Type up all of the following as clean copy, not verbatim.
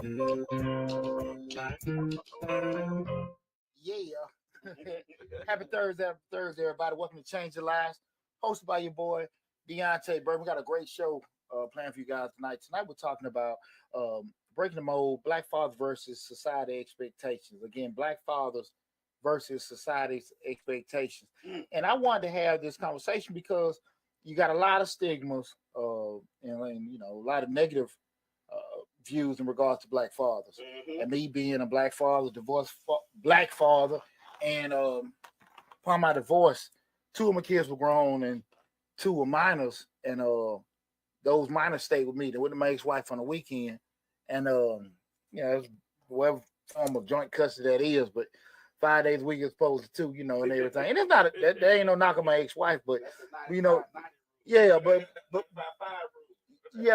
Yeah. Happy Thursday, everybody. Welcome to Change Your Lives. Hosted by your boy, Deontay Burton. We got a great show planned for you guys tonight. Tonight we're talking about breaking the mold, black fathers versus society expectations. Again, black fathers versus society's expectations. And I wanted to have this conversation because you got a lot of stigmas and a lot of negative views in regards to black fathers. And me being a black father, black father, and upon my divorce, two of my kids were grown and two were minors, and those minors stayed with me. They went to my ex-wife on the weekend, and it's whatever form of joint custody that is, but 5 days a week as opposed to two, and everything. And it's not that ain't no knock on my ex-wife, but yeah,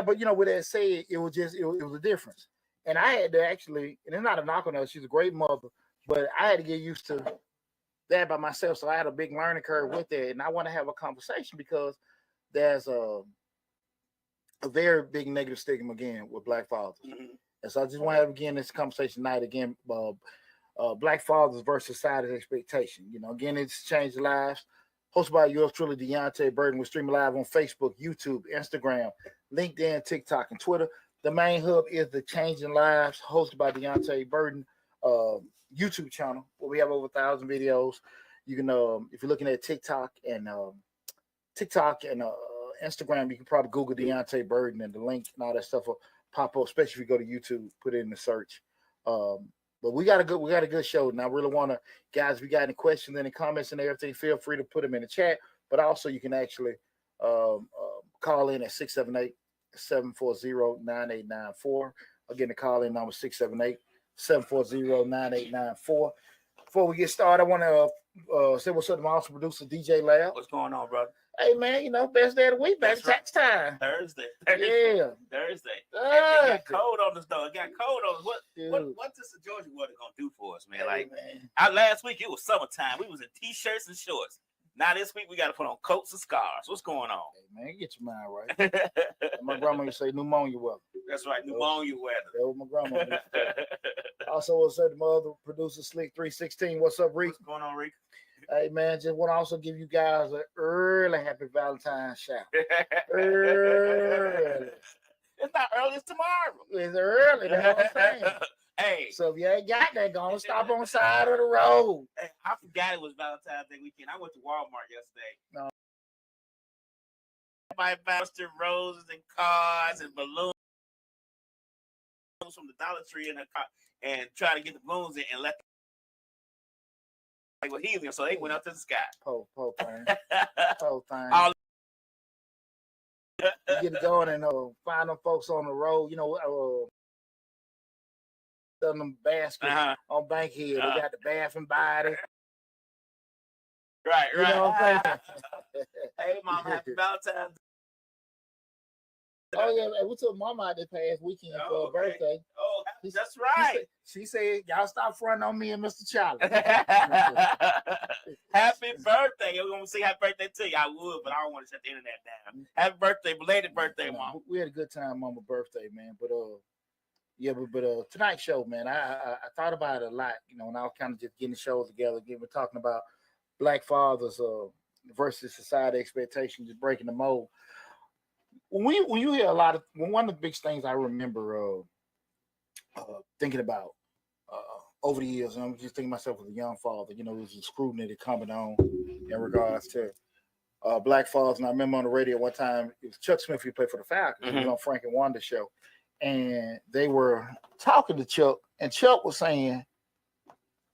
but with that said, it was a difference. And I had to actually, and it's not a knock on her, she's a great mother, but I had to get used to that by myself. So I had a big learning curve with that. And I want to have a conversation because there's a very big negative stigma again with black fathers. And so I just want to have again this conversation tonight again, black fathers versus society's expectation. Again, it's Change Lives. Hosted by yours truly, Deontay Burton. We're streaming live on Facebook, YouTube, Instagram, LinkedIn, TikTok, and Twitter. The main hub is the Changing Lives, hosted by Deontay Burton YouTube channel, where we have over 1,000 videos. You can, if you're looking at TikTok and Instagram, you can probably Google Deontay Burton, and the link and all that stuff will pop up. Especially if you go to YouTube, put it in the search. But we got a good show. And I really want to, guys, if you got any questions, any comments and everything, feel free to put them in the chat. But also you can actually call in at 678-740-9894. Again, the call in number 678-740-9894. Before we get started, I want to say what's up to my awesome producer, DJ Lab. What's going on, brother? Hey, man, best day of the week, baby. Tax time. Thursday. Yeah. Thursday. It got cold on us, though. It got cold on us. What's this Georgia weather going to do for us, man? Hey, last week, it was summertime. We was in T-shirts and shorts. Now this week, we got to put on coats and scarves. What's going on? Hey, man, get your mind right. My grandma used to say pneumonia weather. That's right, pneumonia weather. That was my grandma used to say. Also, what's up to my other producer, Slick 316. What's up, Reek? What's going on, Reek? Hey, man, just want to also give you guys an early happy Valentine's shout. Early. It's not early, it's tomorrow. It's early, that's what I'm saying. Hey. So if you ain't got that, go on, stop on the side of the road. Hey, I forgot it was Valentine's Day weekend. I went to Walmart yesterday. No. Everybody bounced roses and cards and balloons from the Dollar Tree in the car and trying to get the balloons in and let them were helium, so they went up to the sky. Po thing. You get it going and find them folks on the road, them baskets on Bankhead. They got the bath and body. Right. You know what I'm saying? Hey, Mom, happy Valentine's. Oh, yeah, we took Mama out this past weekend for her birthday. Oh, that's right. She said, y'all stop fronting on me and Mr. Charlie. Happy birthday. We're going to say happy birthday to you. I would, but I don't want to shut the internet down. Happy birthday, belated birthday, Mom. We had a good time on my birthday, man. But tonight's show, man, I thought about it a lot, and I was kind of just getting the shows together. Again, we're talking about black fathers versus society expectations, just breaking the mold. When you hear one of the big things I remember thinking about over the years, and I'm just thinking myself as a young father, there's a scrutiny that coming on in regards to black fathers. And I remember on the radio one time, it was Chuck Smith who played for the Falcons. He was on Frank and Wanda show, and they were talking to Chuck, and Chuck was saying,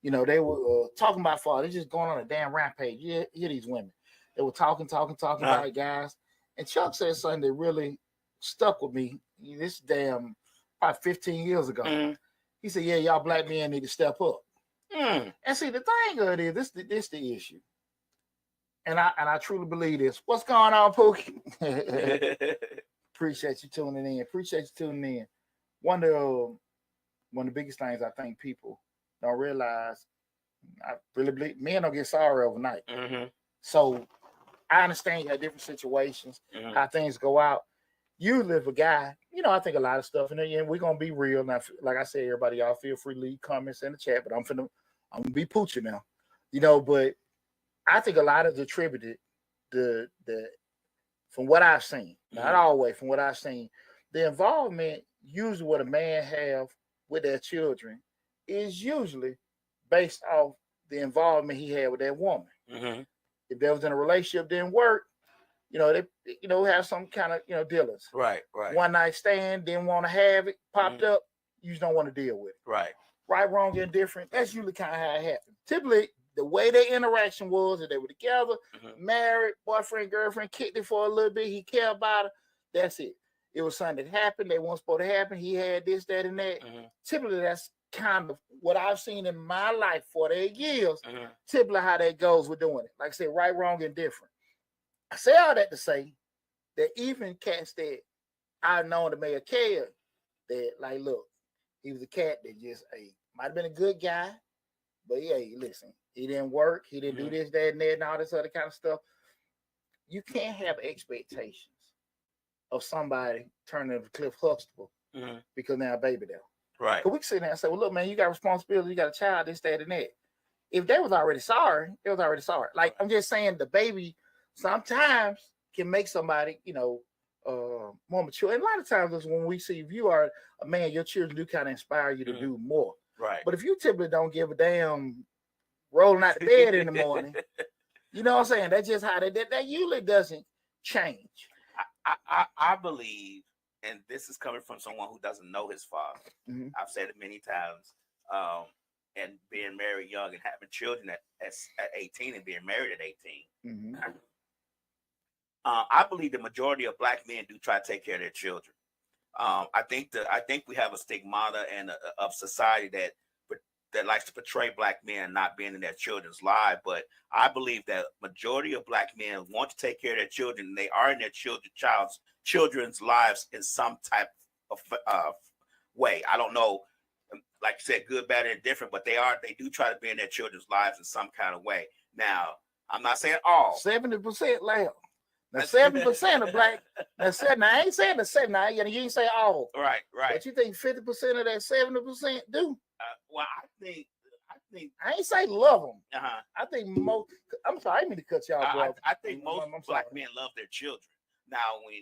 they were talking about father. They're just going on a damn rampage. You hear these women. They were talking about it, guys. And Chuck said something that really stuck with me. This damn probably 15 years ago. He said, "Yeah, y'all black men need to step up." And see, the thing of it is, this the issue. And I truly believe this. What's going on, Pookie? Appreciate you tuning in. One of the biggest things I think people don't realize, I really believe men don't get sorry overnight. So I understand you have different situations, how things go out. usually if a guy, I think a lot of stuff, and we're gonna be real now. Like I said, everybody, y'all feel free to leave comments in the chat, but I'm gonna be pooching now, But I think a lot is attributed the from what I've seen, not always, from what I've seen, the involvement usually what a man have with their children is usually based off the involvement he had with that woman. Mm-hmm. If there was in a relationship didn't work, they have some kind of dealers. Right. One night stand, didn't want to have it, popped up, you just don't want to deal with it. Right, wrong, indifferent. That's usually kind of how it happened. Typically, the way their interaction was, that they were together, married, boyfriend, girlfriend, kicked it for a little bit, he cared about her. That's it. It was something that happened. They weren't supposed to happen. He had this, that, and that. Typically, that's kind of what I've seen in my life for 8 years. Typically, how that goes with doing it. Like I said, right, wrong, indifferent. I say all that to say that even cats that I've known that may have cared, that like, look, he was a cat that just, might have been a good guy, but listen, he didn't work, he didn't do this, that, and that, and all this other kind of stuff. You can't have expectations of somebody turning into Cliff Huxtable because now a baby there. Right. Because we can sit there and say, well, look, man, you got responsibility, you got a child, this, that, and that. If they was already sorry, they was already sorry. Like, I'm just saying the baby sometimes can make somebody, more mature. And a lot of times when we see, if you are a man, your children do kind of inspire you to do more. Right. But if you typically don't give a damn rolling out the bed in the morning, you know what I'm saying? That's just how that usually doesn't change. I believe, and this is coming from someone who doesn't know his father. I've said it many times. And being married young and having children at 18 and being married at 18. I believe the majority of Black men do try to take care of their children. I think we have a stigmata of society that likes to portray Black men not being in their children's lives. But I believe that majority of Black men want to take care of their children. And they are in their children's lives in some type of way. I don't know, like you said, good, bad, and different, but they do try to be in their children's lives in some kind of way. Now, I'm not saying all. 70% loud. Now 70% of Black. Now I ain't saying the 7. Now you ain't say all. Right. But you think 50% of that 70% do? Well, I think I ain't say love them. Uh-huh. I think most. I'm sorry, I didn't mean to cut y'all, bro. I think most Black men love their children. Now when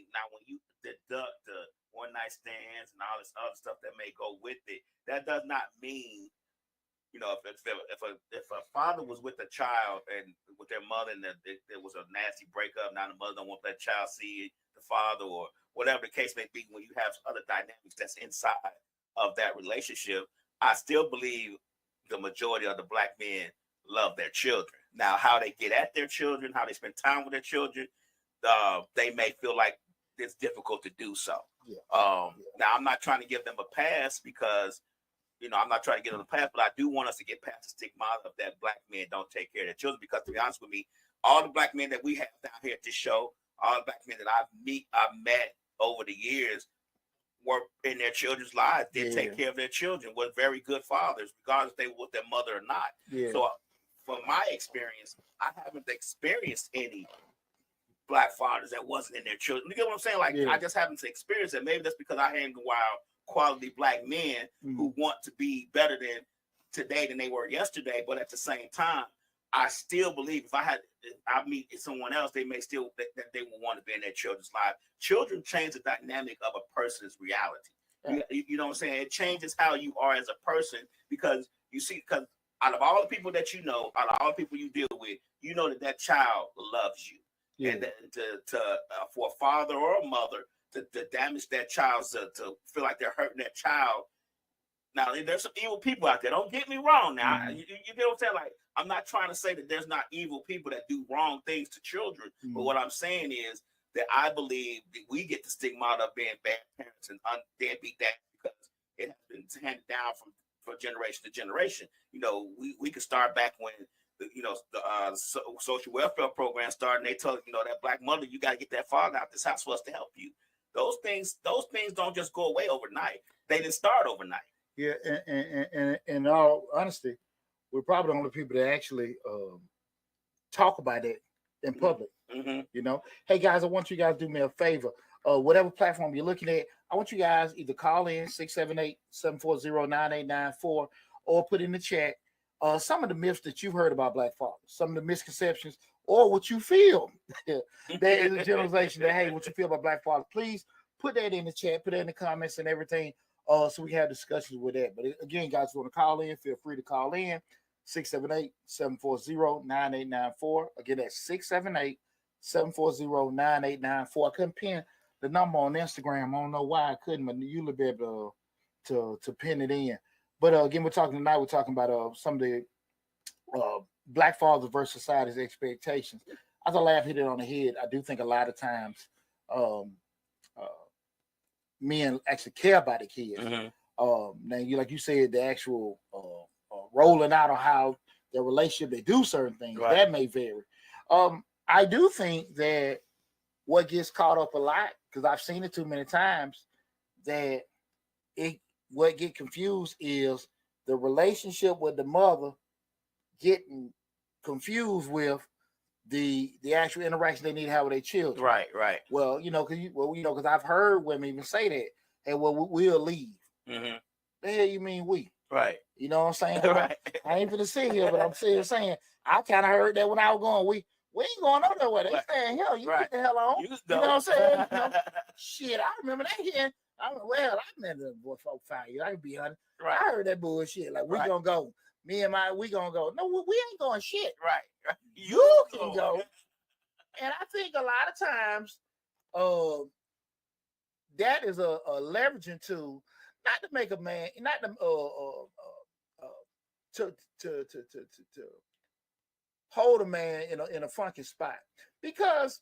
you deduct the one night stands and all this other stuff that may go with it, that does not mean, if a father was with a child and with their mother and there was a nasty breakup, now the mother don't want that child see the father or whatever the case may be, when you have other dynamics that's inside of that relationship, I still believe the majority of the Black men love their children. Now, how they get at their children, how they spend time with their children, they may feel like it's difficult to do so. Now, I'm not trying to give them a pass because, I'm not trying to get them a pass, but I do want us to get past the stigma of that Black men don't take care of their children. Because to be honest with me, all the Black men that we have down here at this show, all the Black men that I've met over the years were in their children's lives, did take care of their children, were very good fathers, regardless if they were with their mother or not. So from my experience, I haven't experienced any Black fathers that wasn't in their children. You get what I'm saying? Like, I just haven't experienced it. Maybe that's because I hang around quality Black men who want to be better than today than they were yesterday. But at the same time, I still believe if I meet someone else, they may still that they will want to be in their children's life. Children change the dynamic of a person's reality. You know what I'm saying? It changes how you are as a person because you see, because out of all the people that you know, out of all the people you deal with, you know that child loves you. And for a father or a mother to damage that child, to feel like they're hurting that child. Now, there's some evil people out there. Don't get me wrong. Now, you know what I'm saying? Like, I'm not trying to say that there's not evil people that do wrong things to children. But what I'm saying is that I believe that we get the stigma of being bad parents and deadbeat dads because it has been handed down from generation to generation. We could start back when the social welfare program started, and they told that Black mother, you got to get that father out this house for us to help you. Those things don't just go away overnight. They didn't start overnight. Yeah, and in all honesty, we're probably the only people that actually talk about it in public. Hey guys, I want you guys to do me a favor. whatever platform you're looking at, I want you guys either call in 678-740-9894 or put in the chat some of the myths that you've heard about Black fathers, some of the misconceptions, or what you feel. There is a generalization that, hey, what you feel about Black fathers. Please put that in the chat, put that in the comments and everything, so we can have discussions with that. But again, guys, if you want to call in, feel free to call in 678-740-9894. Again, that's 678-740-9894. I couldn't pin the number on Instagram. I don't know why I couldn't, but you'll be able to pin it in. But again, we're talking about some of the Black fathers versus society's expectations. I thought Lav hit it on the head. I do think a lot of times men actually care about the kids. Now, like you said, the actual rolling out of how their relationship, they do certain things, right, that may vary. I do think that what gets caught up a lot, because I've seen it too many times, that what get confused is the relationship with the mother getting confused with the actual interaction they need to have with their children. Right. Well, because I've heard women even say that, hey, well, we'll leave. The hell you mean we? Right. You know what I'm saying? Right. I ain't finna sit here, but I'm still saying I kind of heard that when I was going. We ain't going nowhere. They saying, hell, you get the hell on. You know what I'm saying? Shit, I remember that here. I remember boy, 4 5 years. I can be honest. Right. I heard that bullshit. Like, we gonna go. Me and we gonna go. No, we ain't going shit. Right. You can go. And I think a lot of times, that is a leveraging tool, not to make a man, not to hold a man in a funky spot, because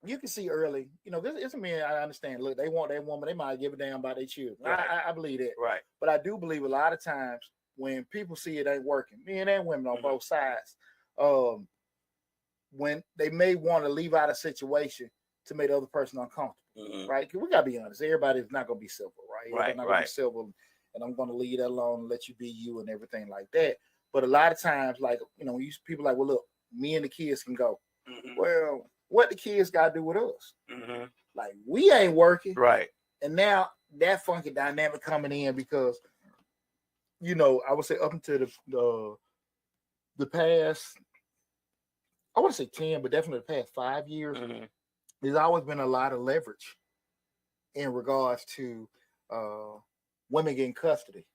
you can see early, it's a man. I understand. Look, they want their woman. They might give a damn about their children. Right. I believe that. Right. But I do believe a lot of times when people see it ain't working, men and women on both sides, when they may want to leave out a situation to make the other person uncomfortable, right? Because we gotta be honest. Everybody's not gonna be civil, right? Right. Not gonna be civil, and I'm gonna leave that alone and let you be you and everything like that. But a lot of times, like, people like, well, look, me and the kids can go. Well, what the kids got to do with us? Like, we ain't working, right? And now that funky dynamic coming in, because I would say up until the past, I want to say 10, but definitely the past 5 years, there's always been a lot of leverage in regards to women getting custody.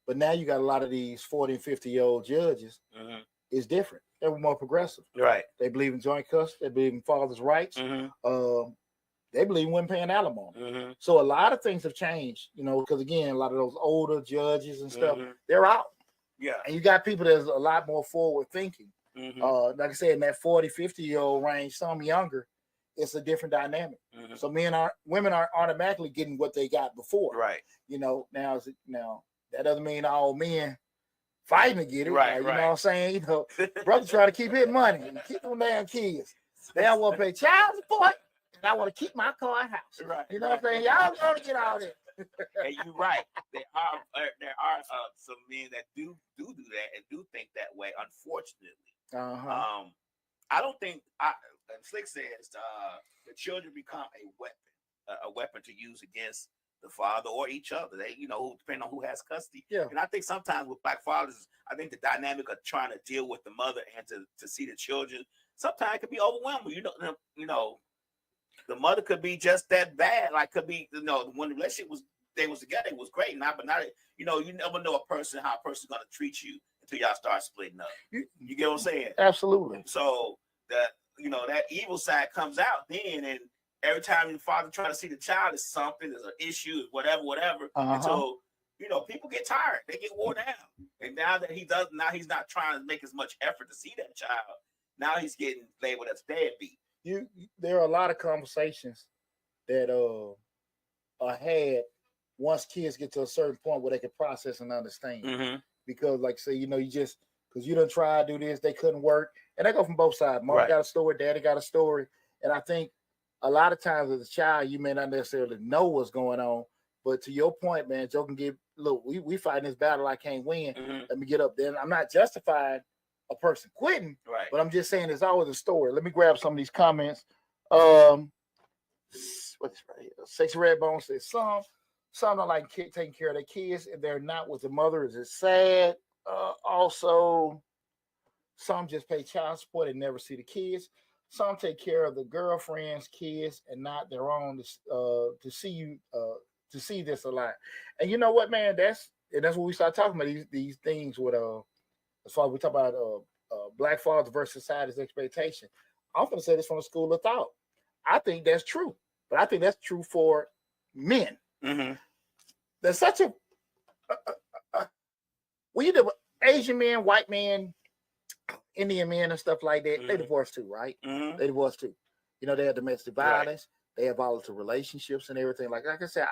But now you got a lot of these 40 and 50-year-old judges. It's different. They're more progressive. Right. They believe in joint custody. They believe in father's rights. They believe in women paying alimony. So a lot of things have changed, because, again, a lot of those older judges and stuff, they're out. Yeah. And you got people that's a lot more forward thinking. Like I said, in that 40, 50-year-old range, some younger, it's a different dynamic. So women aren't automatically getting what they got before. Right. Now that doesn't mean all men fighting to get it. Right. You know what I'm saying? Brothers trying to keep his money and keep them damn kids. They don't want to pay child support, and I want to keep my car and house. Right. You know what I'm saying? Y'all want to get all that. And you're right. There are some men that do that and do think that way. Unfortunately, I don't think. Slick says the children become a weapon to use against the father or each other. They, depending on who has custody. Yeah. And I think sometimes with Black fathers, I think the dynamic of trying to deal with the mother and to see the children sometimes it can be overwhelming. The mother could be just that bad. Like, could be, when the relationship was together, it was great. But now, you never know how a person's gonna treat you until y'all start splitting up. You get what I'm saying? Absolutely. So that evil side comes out then, and every time the father try to see the child, is something, there's an issue, whatever. And so, people get tired, they get worn down. And now that he's not trying to make as much effort to see that child. Now he's getting labeled as deadbeat. There are a lot of conversations that are had once kids get to a certain point where they can process and understand. Because, like, say, because you done try to do this, they couldn't work, and they go from both sides. Mom got a story, daddy got a story, and I think a lot of times as a child, you may not necessarily know what's going on, but to your point, man, Joe can give. Look, we fighting this battle I can't win. Let me get up there. I'm not justifying a person quitting, but I'm just saying there's always a story. Let me grab some of these comments. what's right here? Six Red Bones says some don't like taking care of their kids if they're not with the mother. Is it sad? Also, some just pay child support and never see the kids. Some take care of the girlfriend's kids and not their own. To see this a lot. And you know what, man? That's what we start talking about these things with as far as we talk about black fathers versus society's expectation. I'm going to say this from a school of thought. I think that's true, but I think that's true for men. Mm-hmm. There's such a when you do Asian men, white men, Indian men, and stuff like that, they divorce too, right? Mm-hmm. They divorce too. You know, they have domestic violence, they have volatile relationships and everything. Like I said,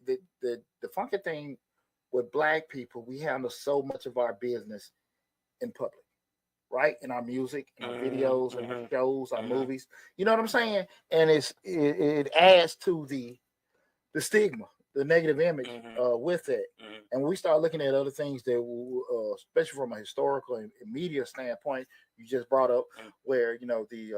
the funky thing with black people, we handle so much of our business in public, right? In our music, in our videos, in our shows, our movies. You know what I'm saying? And it adds to the stigma, the negative image with it. And we start looking at other things that, especially from a historical and media standpoint, you just brought up, where the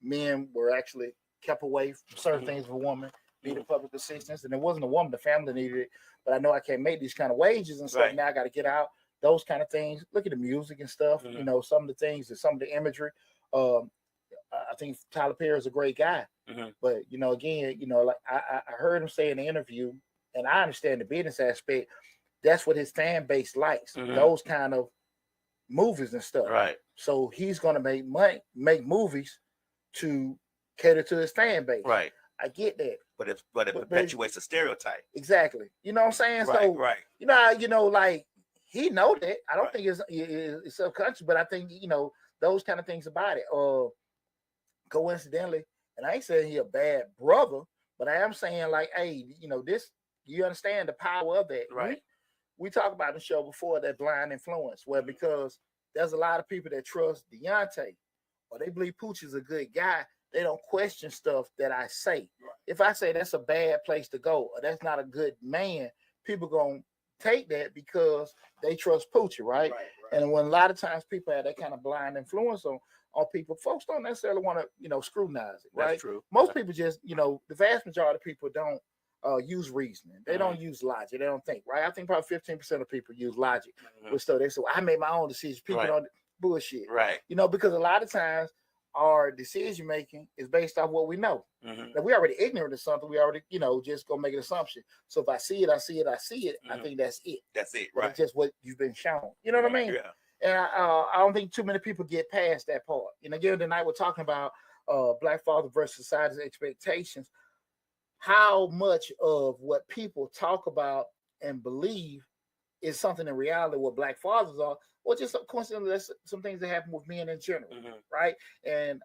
men were actually kept away from certain things of a woman, needed public assistance, and it wasn't a woman, the family needed it. But I know I can't make these kind of wages and stuff. Right. Now I got to get out. Those kind of things. Look at the music and stuff. Some of the things and some of the imagery. I think Tyler Perry is a great guy. But again, like I heard him say in the interview, and I understand the business aspect. That's what his fan base likes. Those kind of movies and stuff. Right. So he's gonna make movies to cater to his fan base. Right. I get that. But it perpetuates a stereotype. Exactly. You know what I'm saying? Right, so right. Like he know that. I don't think it's subconscious, but I think those kind of things about it. Coincidentally, and I ain't saying he a bad brother, but I am saying like, hey, this, you understand the power of that. Right. We talked about the show before, that blind influence, where because there's a lot of people that trust Deontay or they believe Pooch is a good guy, they don't question stuff that I say. Right. If I say that's a bad place to go or that's not a good man, people gonna take that because they trust Poochie, right? And when a lot of times people have that kind of blind influence on people, folks don't necessarily want to, scrutinize it, right? That's true. Most people just, the vast majority of people don't use reasoning. They don't use logic. They don't think, right? I think probably 15% of people use logic. But still, they say, well, I made my own decisions. People don't bullshit. Right. Because a lot of times our decision making is based off what we know. If we already ignorant of something, we already, just gonna make an assumption. So if I see it, I think that's it. That's it, right? It's just what you've been shown. You know what I mean? Yeah. And I don't think too many people get past that part. And again, tonight we're talking about black father versus society's expectations. How much of what people talk about and believe is something in reality what black fathers are, or just coincidentally, that's some things that happen with men in general, right? And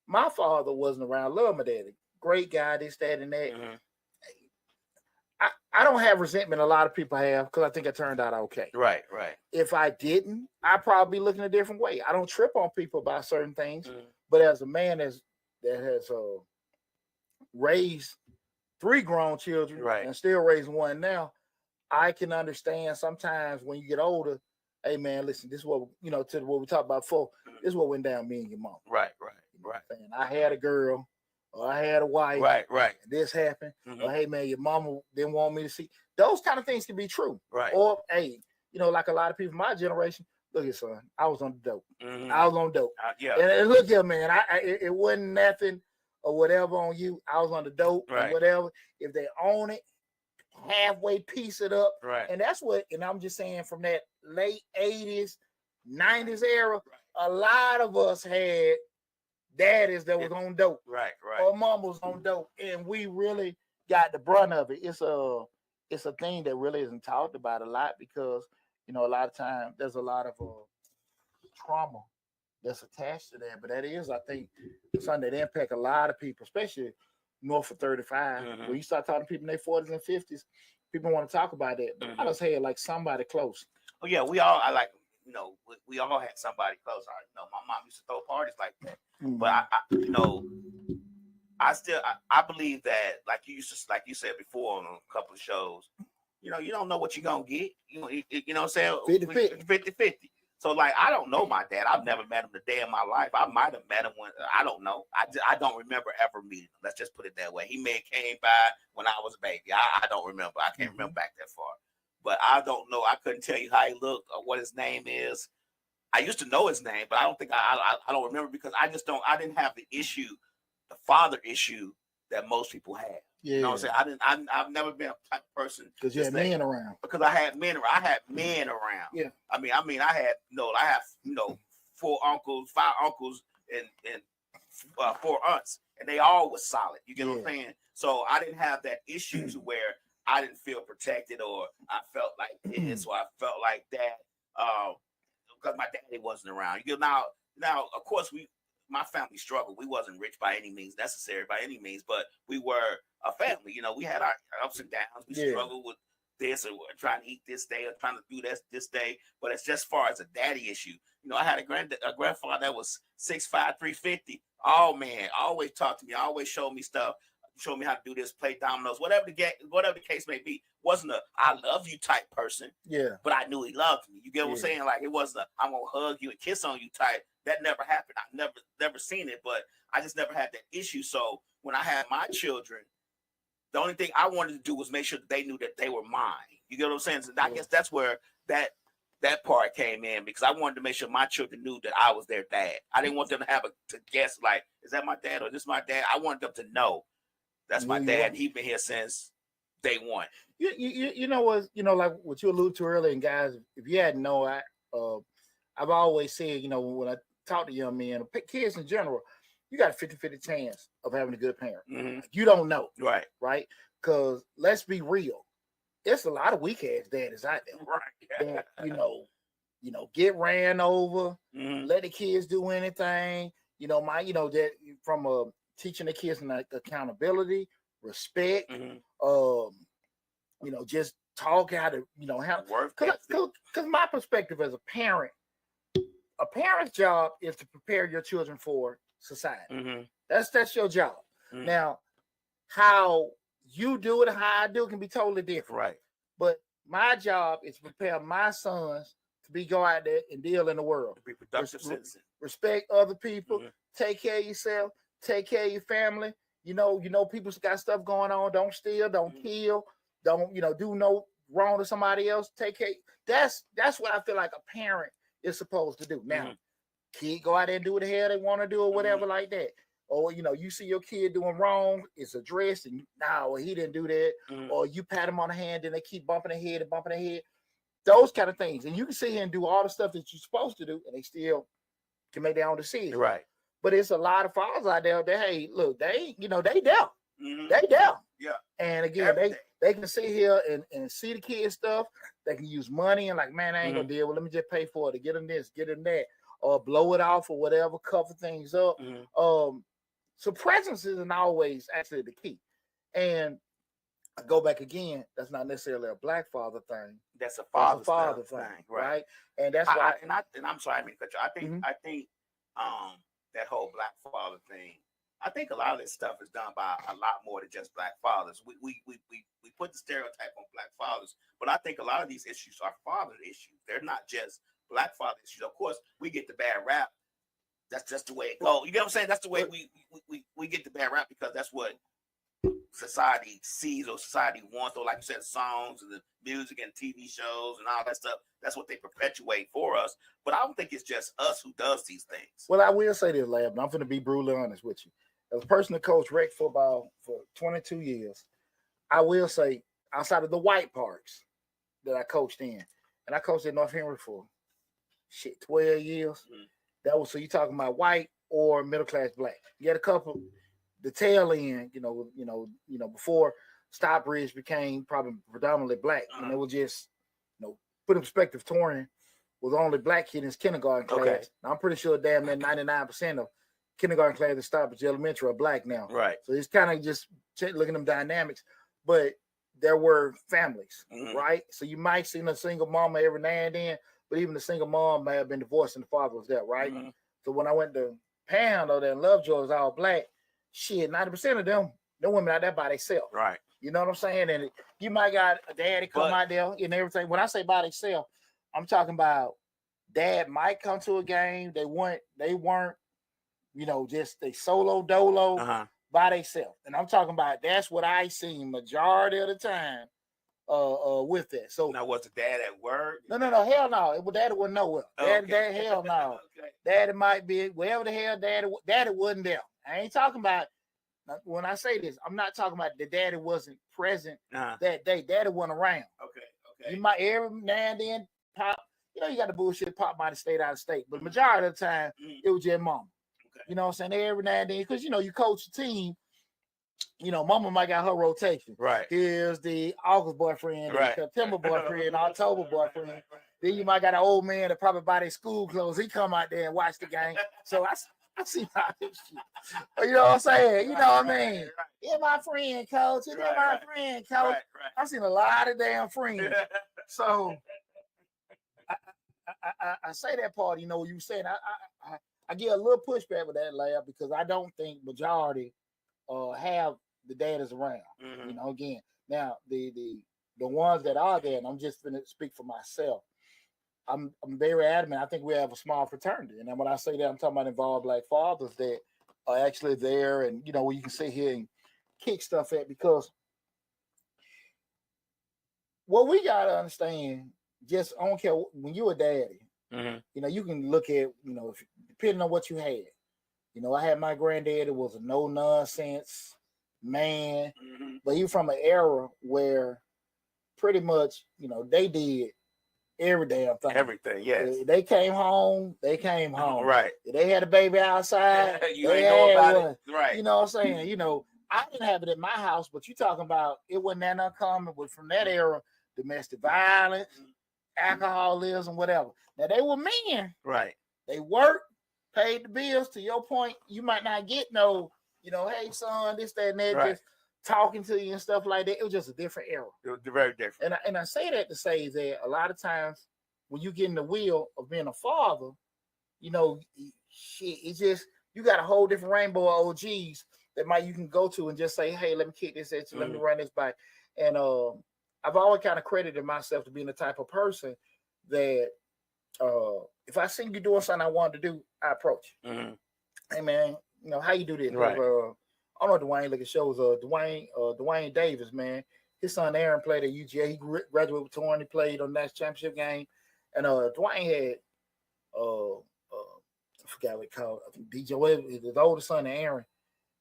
my father wasn't around. Love my daddy, great guy, this, that, and that. I don't have resentment a lot of people have because I think I turned out okay. Right. If I didn't, I'd probably be looking a different way. I don't trip on people about certain things, but as a man that has raised 3 grown children and still raising one now, I can understand sometimes when you get older, hey man, listen, this is what to what we talked about before. This is what went down me and your mom. Right. And I had a girl, or I had a wife. Right. And this happened. Or hey man, your mama didn't want me to see. Those kind of things can be true. Right. Or hey, like a lot of people in my generation, look here, son, I was on the dope. I was on dope. Yeah. And look here, man, it wasn't nothing or whatever on you. I was on the dope or whatever. If they own it, halfway piece it up. Right. And that's what, and I'm just saying from that late 80s, 90s era, a lot of us had daddies that was on dope. Right. Or mom was on dope. And we really got the brunt of it. It's a thing that really isn't talked about a lot because, a lot of times there's a lot of trauma that's attached to that. But that is, I think, something that impact a lot of people, especially north of 35. When you start talking to people in their 40s and 50s, people want to talk about that. But I just had like somebody close. Oh yeah, we all had somebody close. My mom used to throw parties like that. But I believe that like you said before on a couple of shows, you don't know what you're gonna get. You know what I'm saying? 50-50. So like, I don't know my dad. I've never met him a day in my life. I might have met him when I don't know. I don't remember ever meeting him. Let's just put it that way. He may have came by when I was a baby. I don't remember. I can't remember back that far. But I don't know. I couldn't tell you how he looked or what his name is. I used to know his name, but I don't think I don't remember because I didn't have the father issue that most people have. Yeah. You know what I'm saying? I've never been a type of person because you had men around. Because I had men around. Yeah. I mean, I have 4 uncles, 5 uncles, and 4 aunts, and they all was solid. You get what I'm saying? So I didn't have that issue to where I didn't feel protected or I felt like this or I felt like that because my daddy wasn't around. You know, now of course my family struggled. We wasn't rich by any means necessary, by any means, but we were a family. You know, we had our ups and downs. We struggled with this or trying to eat this day or trying to do this day. But it's just as far as a daddy issue. You know, I had a grandfather that was 6'5", 350. Oh man, always talked to me, always showed me stuff, showed me how to do this, play dominoes, whatever the case may be. Wasn't a I love you type person. Yeah. But I knew he loved me. You get what I'm saying? Like it wasn't a I'm gonna hug you and kiss on you type. That never happened. I've never seen it, but I just never had that issue. So when I had my children, the only thing I wanted to do was make sure that they knew that they were mine. You get what I'm saying? So I guess that's where that part came in because I wanted to make sure my children knew that I was their dad. I didn't want them to have to guess like, is that my dad or this my dad? I wanted them to know that's my dad. He's been here since day one. You know what? You know, like what you alluded to earlier, and guys, if you hadn't known, I've always said, you know, when I talk to young men, kids in general, you got a 50-50 chance of having a good parent. Mm-hmm. You don't know. Right. Because let's be real. There's a lot of weak ass daddies out there. Right. That, you know, get ran over, let the kids do anything. You know, that from teaching the kids like accountability, respect, you know, just talk how to, you know, how because my perspective as a parent's job is to prepare your children for society. That's your job. Now, how you do it, how I do it can be totally different. Right. But my job is to prepare my sons to go out there and deal in the world. Be productive citizen. Respect other people. Take care of yourself. Take care of your family. You know, people's got stuff going on. Don't steal. Don't kill. Don't, do no wrong to somebody else. Take care. That's what I feel like a parent is supposed to do. Now, kid go out there and do what the hell they want to do or whatever like that. Or, you see your kid doing wrong, it's addressed, and he didn't do that. Or you pat him on the hand, and they keep bumping their head. Those kind of things. And you can sit here and do all the stuff that you're supposed to do, and they still can make their own decisions. Right. But it's a lot of fathers out there that, hey, look, they down. They down. Yeah. And again, they can sit here and see the kids stuff. They can use money and like, man, I ain't gonna deal with it. Let me just pay for it to get them this, get them that, or blow it off or whatever, cover things up. So presence isn't always actually the key. And I go back again, that's not necessarily a black father thing. That's a father thing, right? And that's why and I'm sorry, I mean, I think that whole black father thing, I think a lot of this stuff is done by a lot more than just black fathers. We put the stereotype on black fathers, but I think a lot of these issues are father issues. They're not just black father issues. Of course, we get the bad rap. That's just the way it goes. You get what I'm saying? That's the way we get the bad rap because that's what society sees or society wants. Or like you said, songs and the music and TV shows and all that stuff. That's what they perpetuate for us. But I don't think it's just us who does these things. Well, I will say this, Lab, and I'm going to be brutally honest with you. As a person that coached rec football for 22 years, I will say outside of the white parks that I coached in, and I coached in North Henry for 12 years. That was, so you talking about white or middle class black. You had a couple, the tail end, before Stockbridge became probably predominantly black, and it was just, put in perspective, Torrin was the only black kid in his kindergarten class. Okay. I'm pretty sure damn near 99% of kindergarten class at Stockbridge Elementary are black now. Right. So it's kind of just looking at them dynamics, but there were families, right? So you might see a single mama every now and then, but even the single mom may have been divorced and the father was there, right? So when I went to Panhandle, that Lovejoy was all black. 90% of them women out there by themselves. Right. You know what I'm saying? And you might got a daddy come out there and everything. When I say by themselves, I'm talking about dad might come to a game. They weren't, just they solo dolo by themselves. And I'm talking about that's what I seen majority of the time with that. So now was the dad at work? No, hell no. Daddy wasn't nowhere. Daddy, hell no. Okay. Daddy might be wherever the hell daddy wasn't there. I ain't talking about when I say this, I'm not talking about the daddy wasn't present that day. Daddy wasn't around. Okay. You might every now and then pop, you got the bullshit pop might have stayed out of state, but majority of the time it was your mama. Okay. You know what I'm saying? Every now and then, because you coach the team. Mama might got her rotation. Right. Here's the August boyfriend, right. September boyfriend, October boyfriend. Right. Then you might got an old man that probably buy their school clothes. He come out there and watch the game. So I see how this shit. You know what I'm saying? You know what I mean? You're my friend, coach. You're my friend, coach. Right. I've seen a lot of damn friends. So I say that part, you saying I get a little pushback with that, Lab, because I don't think majority have the daddies around. Again, now the ones that are there, and I'm just gonna speak for myself. I'm very adamant. I think we have a small fraternity, and then when I say that, I'm talking about involved Black fathers that are actually there, and where you can sit here and kick stuff at, because what we gotta understand, just I don't care when you're a daddy, you can look at depending on what you had. I had my granddad that was a no nonsense man, but he was from an era where pretty much, they did every damn thing. Everything, yes. They came home. Right. If they had a baby outside, you ain't know about it. Right. You know what I'm saying? I didn't have it at my house, but you talking about it wasn't that uncommon, but from that era, domestic violence, alcoholism, whatever. Now they were men. Right. They worked, paid the bills. To your point, you might not get no, hey son, this, that, and that, just talking to you and stuff like that. It was just a different era. It was very different. And I say that to say that a lot of times when you get in the wheel of being a father, shit, it's just you got a whole different rainbow of OGs that you can go to and just say, hey, let me kick this at you, let me run this back. And I've always kind of credited myself to being the type of person that if I see you doing something I wanted to do, I approach. Hey man, how you do this? Right. I don't know Dwayne look at shows. Dwayne Davis, man. His son Aaron played at UGA. He graduated with Torn. He played on the national championship game. And Dwayne had I forgot what he called. I think DJ Webb, his oldest son Aaron.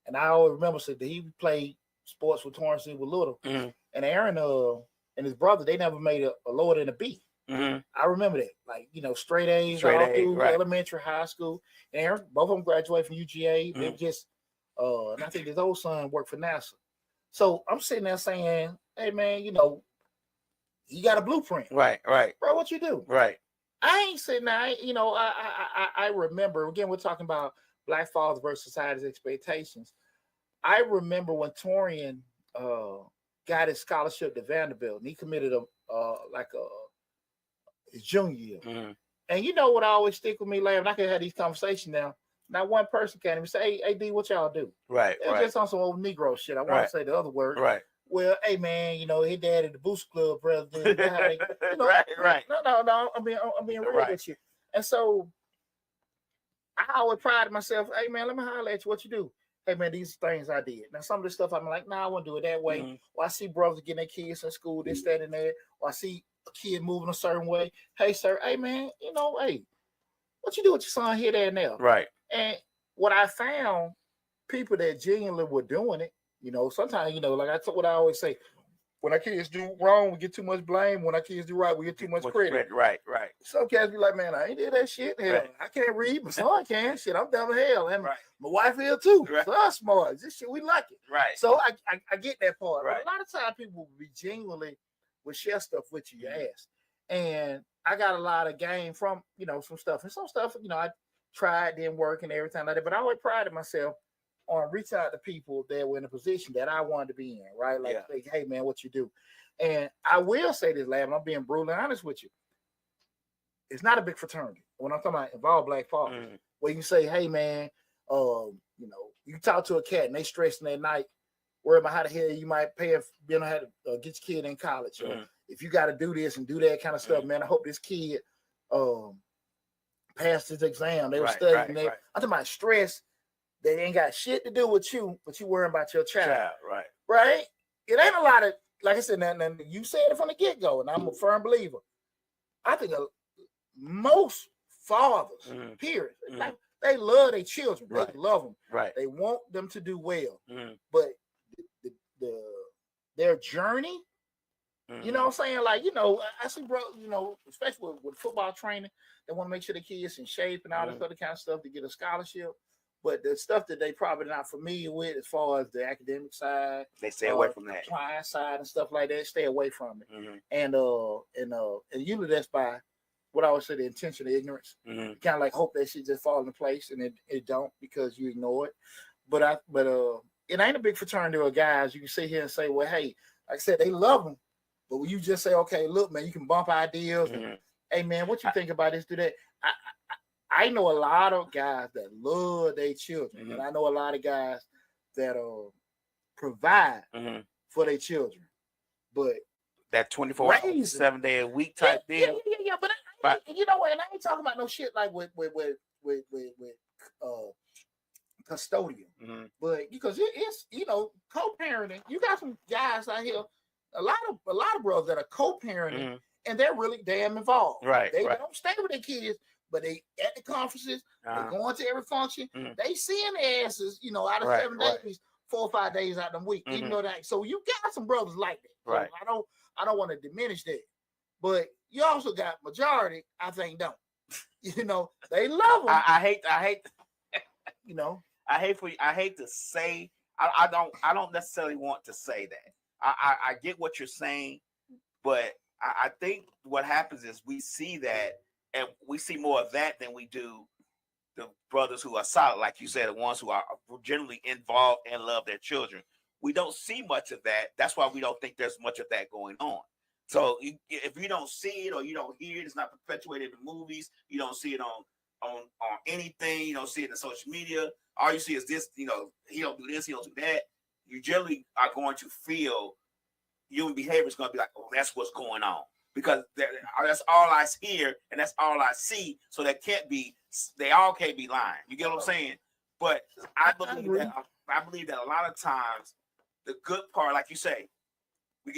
And I always remember said that he played sports with Torrance when he was little. And Aaron and his brother, they never made a lower than a B. I remember that, straight A's all through elementary, high school. And Aaron, both of them graduated from UGA. They were just, and I think his old son worked for NASA. So I'm sitting there saying, hey man, you got a blueprint, right, bro. What you do, right? I ain't sitting there. I remember again. We're talking about Black fathers versus society's expectations. I remember when Torian got his scholarship to Vanderbilt, and he committed his junior year. And what I always stick with me, Larry, I can have these conversations now. Not one person can even say, hey, D, what y'all do? Right. It's just on some old Negro shit. I want to say the other word. Right. Well, hey man, his dad at the Boost Club president. Right. No. I'm being real with you. And so I always pride myself. Hey man, let me holler at you. What you do? Hey man, these are things I did. Now some of this stuff I'm like, nah, I want to do it that way. Or I see brothers getting their kids in school, this, that, and that. Or I see a kid moving a certain way. Hey sir, hey man, hey, what you do with your son here, there, and there? Right. And what I found, people that genuinely were doing it, sometimes, like what I always say, when our kids do wrong, we get too much blame. When our kids do right, we get too much credit. Right. Some cats be like, man, I ain't did that shit. Hell, I can't read, but son can. Shit, I'm dumb as hell. And my wife here too. So I'm smart. This shit, we like it. Right. So I get that part. Right. But a lot of times people will be genuinely will share stuff with you, ask. And I got a lot of game from, some stuff. And some stuff, I tried, didn't work and everything like that. But I always prided myself on reaching out to people that were in a position that I wanted to be in, right? Like, hey man, what you do? And I will say this, Lab, and I'm being brutally honest with you. It's not a big fraternity. When I'm talking about involved Black fathers, where you say, hey man, you talk to a cat and they stressing at night, worry about how the hell you might pay if how to get your kid in college, or if you got to do this and do that kind of stuff, man. I hope this kid passed his exam. They were Right, studying. right, I'm talking about stress. They ain't got shit to do with you, but you worrying about your child. Right. Right? It ain't a lot of, like I said, now you said it from the get-go, and I'm a firm believer. I think most fathers, period, like, they love their children. They love them. Right. They want them to do well. But their journey, you know what I'm saying? Like, you know, I see, bro, you know, especially with football training, they want to make sure the kids in shape and all this other kind of stuff to get a scholarship. But the stuff that they probably not familiar with as far as the academic side, they stay away from that. Appliance side and stuff like that, stay away from it. And usually that's by what I would say the intentional ignorance. Kind of like hope that shit just fall into place, and it don't because you ignore it. But it ain't a big fraternity of guys. You can sit here and say, well, hey, like I said, they love them. But when you just say, okay, look, man, you can bump ideas. And, hey, man, what you think about this? Do that. I know a lot of guys that love their children, and I know a lot of guys that provide for their children. But that 24/7 day a week type deal. Yeah. But you know what? And I ain't talking about no shit like with custodian. But because it's, you know, co-parenting. You got some guys out here, a lot of brothers that are co-parenting, and they're really damn involved. Right. They don't stay with their kids, but they at the conferences, they going to every function. They seeing their asses, you know, out of 7 days, 4 or 5 days out of the week. Even though that, so you got some brothers like that. Right. So I don't want to diminish that, but you also got majority, I think, don't. You know, they love them. I hate. You know, I hate to say. I don't necessarily want to say that. I get what you're saying, but I think what happens is we see that, and we see more of that than we do the brothers who are solid, like you said, the ones who are generally involved and love their children. We don't see much of that. That's why we don't think there's much of that going on. So if you don't see it or you don't hear it, it's not perpetuated in movies. You don't see it on anything. You don't see it in social media. All you see is this. You know, he don't do this. He don't do that. You generally are going to feel human behavior is going to be like, oh, that's what's going on, because that's all I hear and that's all I see. So that can't be. They all can't be lying. You get what I'm saying? But I believe that a lot of times the good part, like you say, we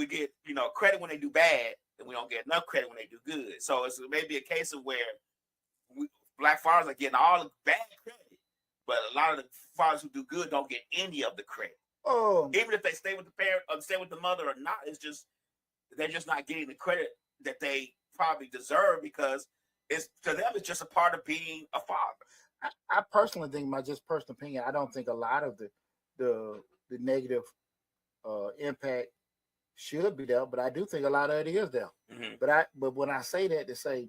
get you know, credit when they do bad, and we don't get enough credit when they do good. So it's maybe a case of where black fathers are getting all the bad credit, but a lot of the fathers who do good don't get any of the credit. Oh, Even if they stay with the parent or stay with the mother or not, it's just they're just not getting the credit that they probably deserve, because it's to them it's just a part of being a father. I personally think, my just personal opinion, I don't think a lot of the negative impact should be there, but I do think a lot of it is there. But when I say that,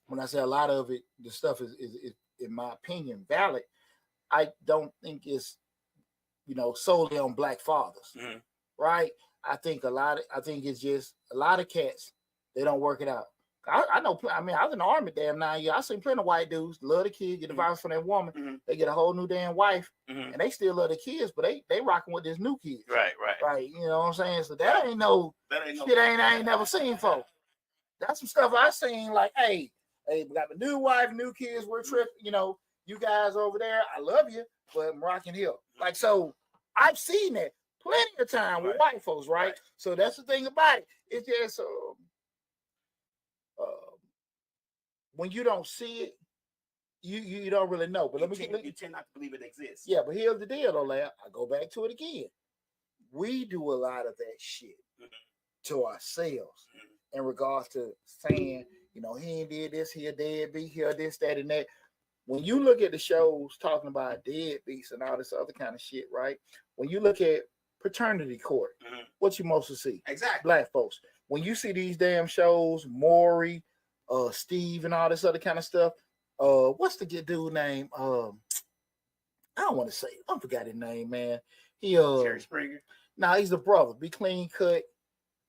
when I say a lot of it, the stuff is in my opinion valid, I don't think it's, you know, solely on black fathers, right? I think it's just a lot of cats, they don't work it out. I know. I mean, I was in the army damn 9 years. I seen plenty of white dudes love the kid, get divorced from that woman. They get a whole new damn wife, and they still love the kids, but they rocking with this new kid. Right. You know what I'm saying? So that ain't no shit. I ain't never seen, folks. That's some stuff I seen. Like, hey, we got a new wife, new kids. We're tripping. You know, you guys over there, I love you, but I'm rocking here. Like, so I've seen that plenty of time with white folks, right? So that's the thing about it. It's just when you don't see it, you don't really know. But you tend not to believe it exists. Yeah, but here's the deal, though, Larry. I go back to it again. We do a lot of that shit to ourselves in regards to saying, you know, he ain't did this, he a deadbeat, he this, that, and that. When you look at the shows talking about deadbeats and all this other kind of shit, right? When you look at paternity court, what you mostly see? Exactly. Black folks. When you see these damn shows, Maury, Steve, and all this other kind of stuff, what's the dude name? I don't want to say. I forgot his name, man. He Jerry Springer. Nah, he's a brother. Be clean cut.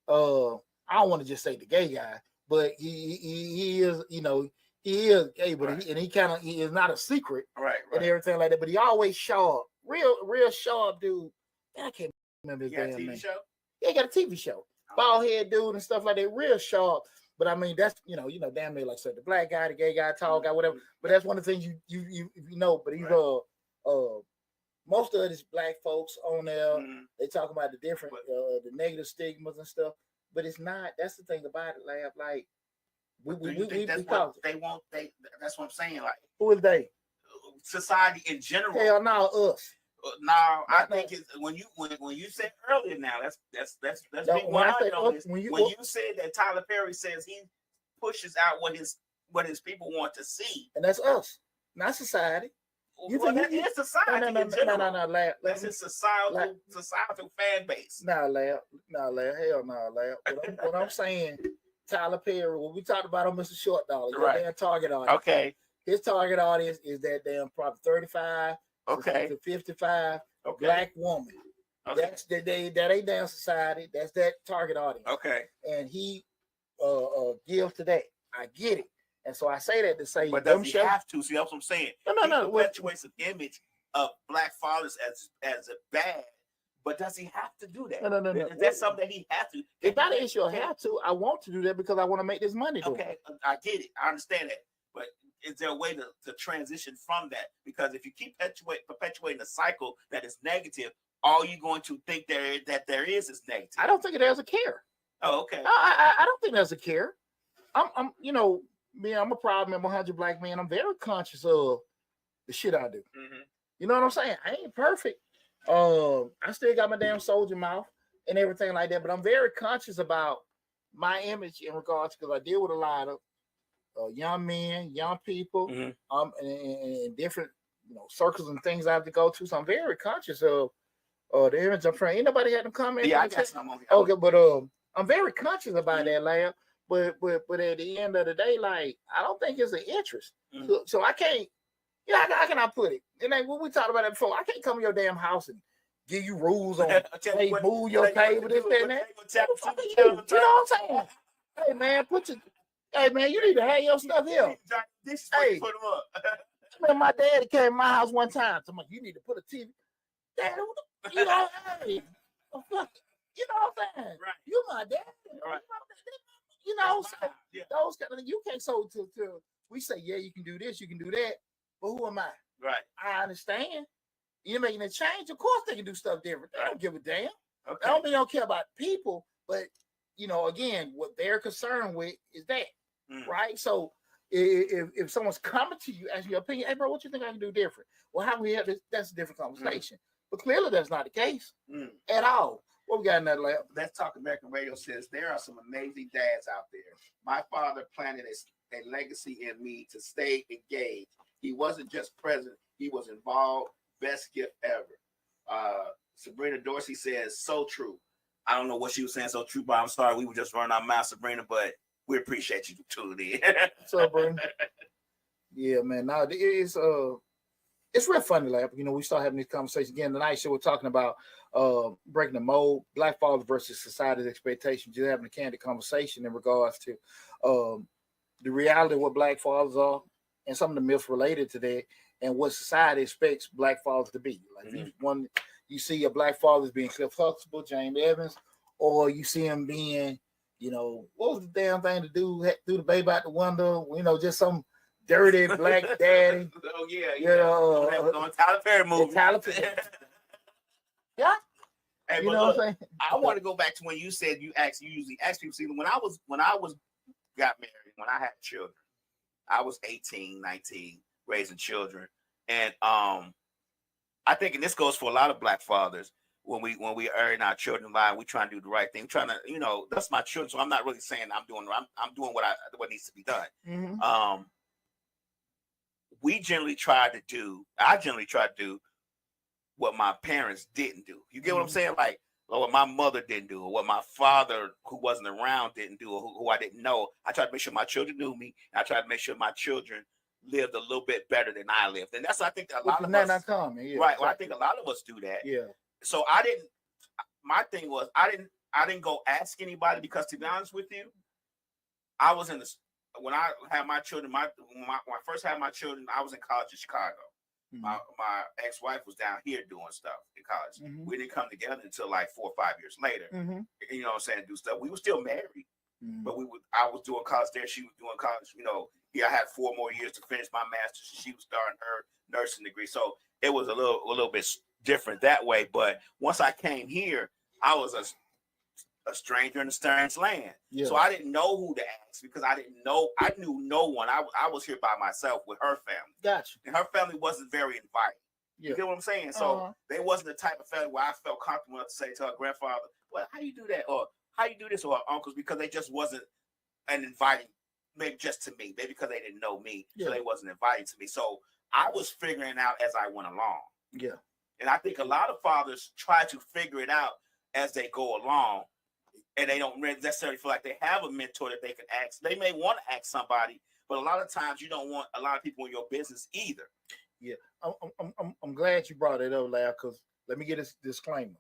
I don't want to just say the gay guy, but he is, you know, he is gay, but he is not a secret, right, and everything like that. But he always sharp, real sharp dude. I can't remember his damn name. TV show? Yeah, he got a TV show. Bald head dude and stuff like that, real sharp. But I mean, that's damn near like I said, the black guy, the gay guy, tall guy, whatever. But that's one of the things you know. But these most of these black folks on there, they talk about the different the negative stigmas and stuff. But it's not. That's the thing about it, Lab. Like that's what they want. That's what I'm saying. Like, who is they? Society in general. Hell no, us. No, I think it's when you said earlier. Now let's be 100 on this. When you said that Tyler Perry says he pushes out what his people want to see, and that's us, not society. You think that is society? No, that's his societal fan base. Hell no, Lab. What I'm saying, Tyler Perry. What we talked about on Mr. Short Dollar, right? Damn target audience. Okay. His target audience is that damn probably 35. Okay. To 55, black woman. Okay. That ain't damn society. That's that target audience. Okay. And he gives to that. I get it. And so I say that to say, but does he have to? See, that's what I'm saying. No. He perpetuates an image of black fathers as a bad. But does he have to do that? No. Is that something that he has to? It's not an issue. I have to. I want to do that because I want to make this money. Okay, I get it. I understand that. But is there a way to transition from that? Because if you keep perpetuating a cycle that is negative, all you're going to think that there is negative. I don't think there's a care. Oh, okay. I don't think there's a care. I'm I'm a proud member, 100 black man. I'm very conscious of the shit I do. Mm-hmm. You know what I'm saying? I ain't perfect. I still got my damn soldier mouth and everything like that, but I'm very conscious about my image in regards because I deal with a lot of young men, young people, and different circles and things I have to go to. So I'm very conscious of the image I'm trying. Ain't nobody had them comment. Yeah, I got some on here. Okay, but I'm very conscious about that, Lab. But at the end of the day, like I don't think it's an interest. So I can't. Yeah, how can I put it? And then when we talked about that before, I can't come to your damn house and give you rules on hey, move your table, this, that, and that. You know what I'm saying? Hey man, hey man, you need to have your stuff here. Hey, put them up. Man, my daddy came to my house one time. So I'm like, you need to put a TV. Dad, you know, hey, you know what I'm saying? Right. You my dad. Right. You know, those kind of things. You can't so to we say, yeah, you can do this, you can do that. But who am I? Right. I understand. You're making a change. Of course they can do stuff different. They don't give a damn. Okay. I don't mean they don't care about people, but again, what they're concerned with is that. Right? So if someone's coming to you asking your opinion, hey bro, what you think I can do different? Well, how we have this, that's a different conversation. But clearly that's not the case at all. What we got in that lab? Let's Talk American Radio says there are some amazing dads out there. My father planted a legacy in me to stay engaged. He wasn't just present, he was involved. Best gift ever. Sabrina Dorsey says, so true. I don't know what she was saying so true, but I'm sorry. We were just running our mouth, Sabrina, but we appreciate you tuning in. What's up, bro? Yeah, man. Now it's real funny. Like, we start having these conversations again tonight. So we're talking about breaking the mold, black fathers versus society's expectations. Just having a candid conversation in regards to the reality of what black fathers are and some of the myths related to that, and what society expects black fathers to be. Like you see a black father as being Cliff Huxtable, James Evans, or you see him being, what was the damn thing to do? Threw the baby out the window, just some dirty black daddy. Oh yeah. Tyler Perry movie. Tyler Perry. Yeah. Hey, what I'm saying? I want to go back to when you said you usually ask people. See, when I got married, when I had children, I was 18, 19, raising children. And I think, and this goes for a lot of black fathers, when we are in our children's lives, we try to do the right thing. We're trying to, that's my children. So I'm not really saying I'm doing what needs to be done. Mm-hmm. I generally try to do what my parents didn't do. You get what I'm saying? Like, what my mother didn't do, or what my father, who wasn't around, didn't do, or who I didn't know. I tried to make sure my children knew me. And I tried to make sure my children lived a little bit better than I lived. And that's, I think, a lot of us. Not common, yeah. Right. Well, I think a lot of us do that. Yeah. So my thing was, I didn't go ask anybody, because, to be honest with you, I was when I had my children, when I first had my children, I was in college in Chicago. Mm-hmm. My ex-wife was down here doing stuff in college. Mm-hmm. We didn't come together until like 4 or 5 years later. Mm-hmm. You know what I'm saying? Do stuff. We were still married, but I was doing college there. She was doing college. You know, yeah, I had 4 more years to finish my master's. She was starting her nursing degree. So it was a little bit different that way. But once I came here, I was a stranger in a strange land. Yeah. So I didn't know who to ask because I knew no one. I was here by myself with her family. Gotcha. And her family wasn't very inviting. Yeah. You get what I'm saying? So they wasn't the type of family where I felt comfortable enough to say to her grandfather, well, how you do that? Or how you do this? Or her uncles, because they just wasn't an inviting, maybe just to me, maybe because they didn't know me. Yeah. So they wasn't inviting to me. So I was figuring out as I went along. Yeah. And I think a lot of fathers try to figure it out as they go along. And they don't necessarily feel like they have a mentor that they can ask. They may want to ask somebody, but a lot of times you don't want a lot of people in your business either. Yeah, I'm glad you brought it up, Larry, because let me get this disclaimer.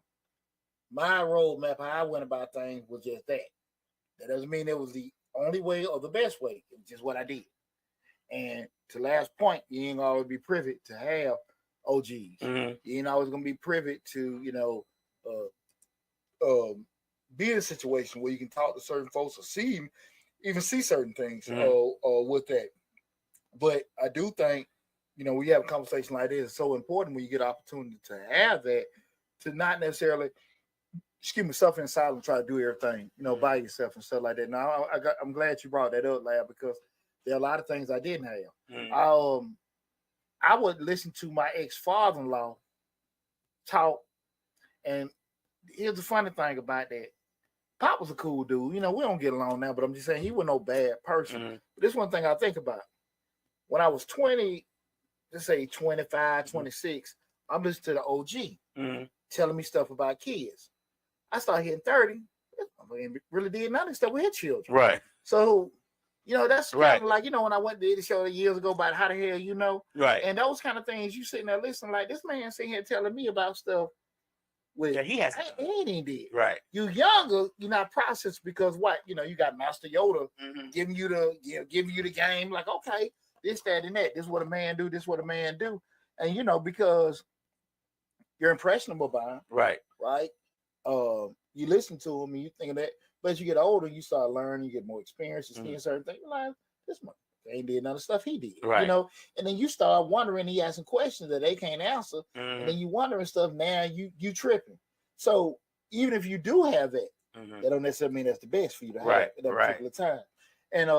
My roadmap, how I went about things, was just that. That doesn't mean it was the only way or the best way. It was just what I did. And to last point, you ain't always be privy to have OGs. Mm-hmm. You ain't always going to be privy to, be in a situation where you can talk to certain folks or even see certain things with that. But I do think, we have a conversation like this. It's so important when you get an opportunity to have that, to not necessarily, suffer in silence, try to do everything, by yourself and stuff like that. Now, I'm glad you brought that up, Lab, because there are a lot of things I didn't have. Mm. I would listen to my ex-father-in-law talk, and here's the funny thing about that. Pop was a cool dude. We don't get along now, but I'm just saying he was no bad person. Mm-hmm. But this one thing I think about. When I was 20, let's say 25, 26, I'm listening to the OG telling me stuff about kids. I started hitting 30. I really did nothing stuff with his children. Right. So, that's kind of like, when I went to the show years ago about how the hell you know. Right. And those kind of things, you sitting there listening like, this man sitting here telling me about stuff. He has. He ain't did. Right. You younger, you're not processed because what? You got Master Yoda giving you the game. Like, okay, this, that, and that. This is what a man do. This is what a man do. And because you're impressionable by him. Right. Right. You listen to him and you think of that. But as you get older, you start learning. You get more experience. You see certain things. You're like, this man ain't did none of the stuff he did. Right. And then you start wondering. He asking questions that they can't answer. And then you wondering stuff. Now you tripping. So even if you do have that, that don't necessarily mean that's the best for you to have at that particular time. And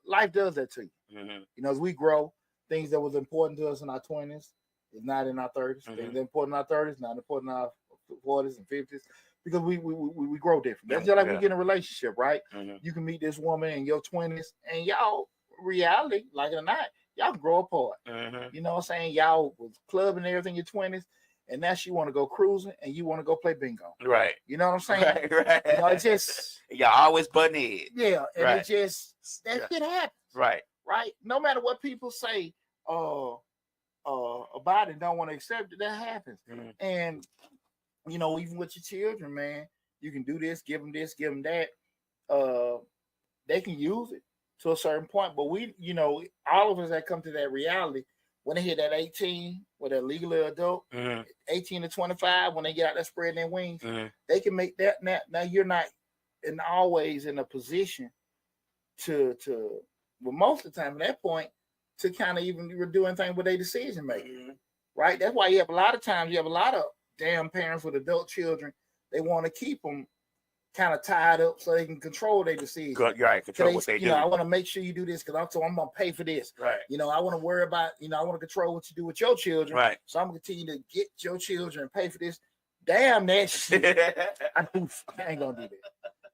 life does that to you. As we grow, things that was important to us in our 20s is not in our 30s. Things that are important in our 30s, not important in our 40s and 50s, because we grow different. That's just like we get in a relationship, right? You can meet this woman in your 20s, and y'all, reality, like it or not, y'all can grow apart. You know what I'm saying? Y'all was clubbing and everything in your 20s, and now she want to go cruising, and you want to go play bingo. Right. You know what I'm saying? Right. It just... Y'all always butting heads. Yeah, and it just... That shit happens. Right. Right? No matter what people say about it, don't want to accept it, that happens. And, even with your children, man, you can do this, give them that. They can use it to a certain point, but we, all of us that come to that reality, when they hit that 18, or that legally adult, 18 to 25, when they get out there spreading their wings, they can make that. Now you're not always in a position to well, most of the time at that point, to kind of even do anything with their decision making, right? That's why you have a lot of damn parents with adult children. They want to keep them kind of tied up so they can control their decisions. Right, control what they do. I want to make sure you do this because I'm going to pay for this. Right. I want to worry about, I want to control what you do with your children. Right. So I'm going to continue to get your children and pay for this. Damn that shit. I ain't going to do that.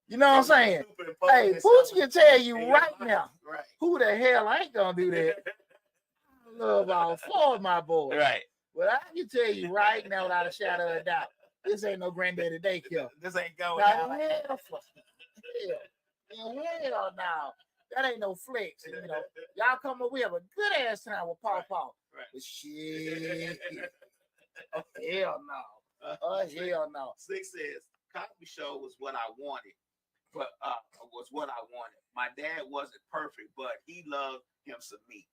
You know what I'm saying? Hey, Poochie can tell you right now, who the hell ain't going to do that. I love all 4 of my boys. Right. But I can tell you right now without a shadow of a doubt, this ain't no granddaddy daycare. This ain't going now. Hell no. That ain't no flex. Y'all come up, we have a good ass time with Paw Paw. Right. But shit. Oh, hell no. Oh, hell no. 6 says, Cosby Show was what I wanted. But was what I wanted. My dad wasn't perfect, but he loved him some meat.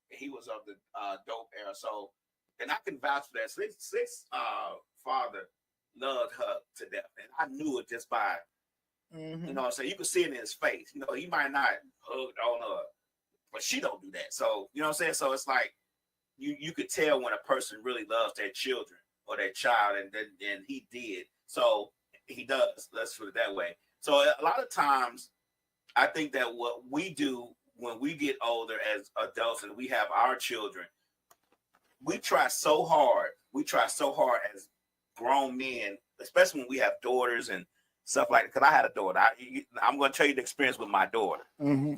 He was of the dope era. So, and I can vouch for that. Six father loved her to death. And I knew it just by Mm-hmm. You know what I'm saying? You can see it in his face. You know, he might not hug on her, but she don't do that. So, you know what I'm saying? So it's like you could tell when a person really loves their children or their child, and he did. So he does. Let's put it that way. So a lot of times, I think that what we do when we get older as adults and we have our children, we try so hard. We try so hard as grown men, especially when we have daughters and stuff like that. Because I had a daughter. I'm going to tell you the experience with my daughter. Mm-hmm.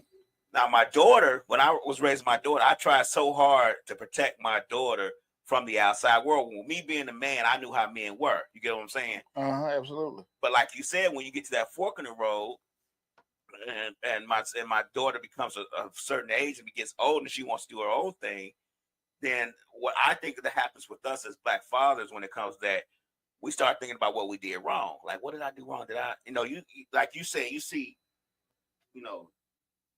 Now, my daughter, when I was raising my daughter, I tried so hard to protect my daughter from the outside world. With me being a man, I knew how men were. You get what I'm saying? Absolutely. But like you said, when you get to that fork in the road, and my daughter becomes a certain age and gets old and she wants to do her own thing, then what I think that happens with us as Black fathers when it comes to that, we start thinking about what we did wrong. Like, what did I do wrong? Did I, you like you say, you see,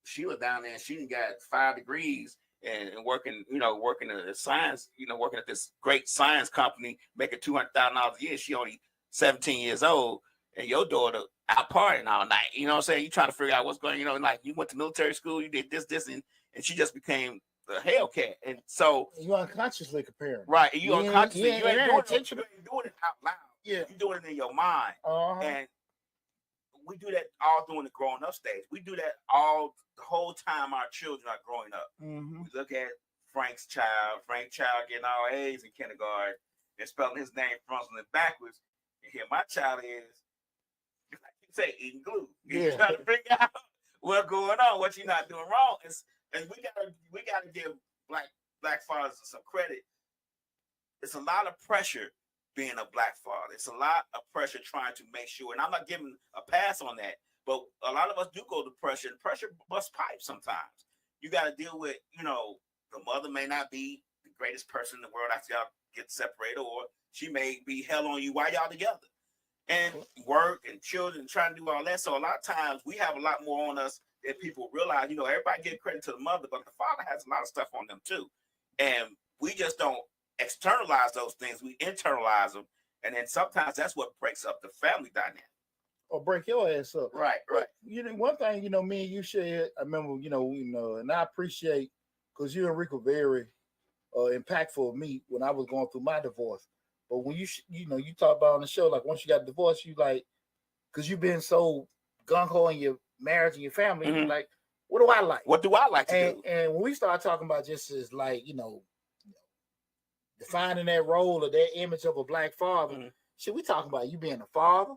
Sheila down there, she got 5 degrees and working, working in science, working at this great science company, making $200,000 a year. She only 17 years old, and your daughter out partying all night. You know what I'm saying? You trying to figure out what's going, like you went to military school, you did this, and she just became a Hellcat. And so you unconsciously comparing, right? You unconsciously, you ain't doing it out loud. Yeah, you're doing it in your mind, and we do that all during the growing up stage. We do that all the whole time our children are growing up. Mm-hmm. We look at Frank Child getting all A's in kindergarten and spelling his name frontwards and backwards. And here my child is, like you say, eating glue. He's trying to figure out what's going on, what you're not doing wrong. And we gotta give black fathers some credit. It's a lot of pressure being a Black father. It's a lot of pressure trying to make sure, and I'm not giving a pass on that, but a lot of us do go to pressure, and pressure busts pipes sometimes. You got to deal with, the mother may not be the greatest person in the world after y'all get separated, or she may be hell on you while y'all together. And work and children trying to do all that. So a lot of times we have a lot more on us than people realize. Everybody give credit to the mother, but the father has a lot of stuff on them too. And we just don't externalize those things, we internalize them, and then sometimes that's what breaks up the family dynamic or break your ass up. Right. One thing me and you shared, I remember, and I appreciate, because you and Rick were very impactful of me when I was going through my divorce. But when you talk about on the show, like once you got divorced, you like, because you've been so gung-ho in your marriage and your family, mm-hmm. You're like, what do I like? What do I like to do? And when we start talking about just as like, defining that role or that image of a Black father, mm-hmm. Shit, we talking about you being a father,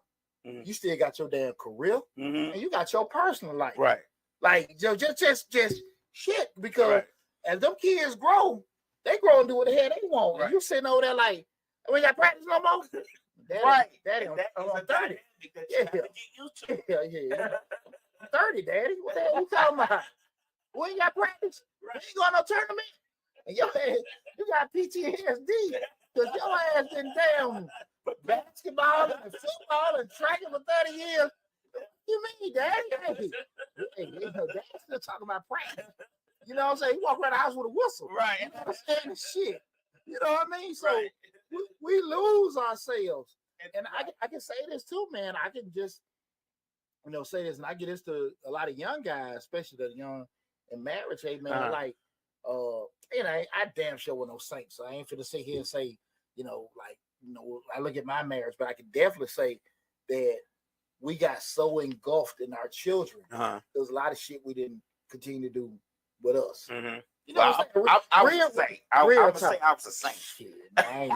mm-hmm. You still got your damn career, mm-hmm. And you got your personal life. Right. Like, just shit, because as them kids grow, they grow and do what the hell they want. Right. And you sitting over there like, we got practice no more? Daddy, I'm 30. Yeah. Get used to. Yeah. 30, Daddy. What the hell you talking about? We ain't got practice. Right. We ain't going no tournament. And your ass, you got PTSD because your ass been damn basketball and football and tracking for 30 years. What you mean, Daddy? Hey, Daddy's still talking about practice. You know what I'm saying? He walk around the house with a whistle. Right. You understand the shit. You know what I mean? So we lose ourselves. And I can say this too, man. I can just, say this, and I get this to a lot of young guys, especially the young in marriage, hey, man, like, I damn sure with no saint, so I ain't finna sit here and say, I look at my marriage, but I can definitely say that we got so engulfed in our children. There's a lot of shit we didn't continue to do with us. Mm-hmm. I was a saint. Shit, I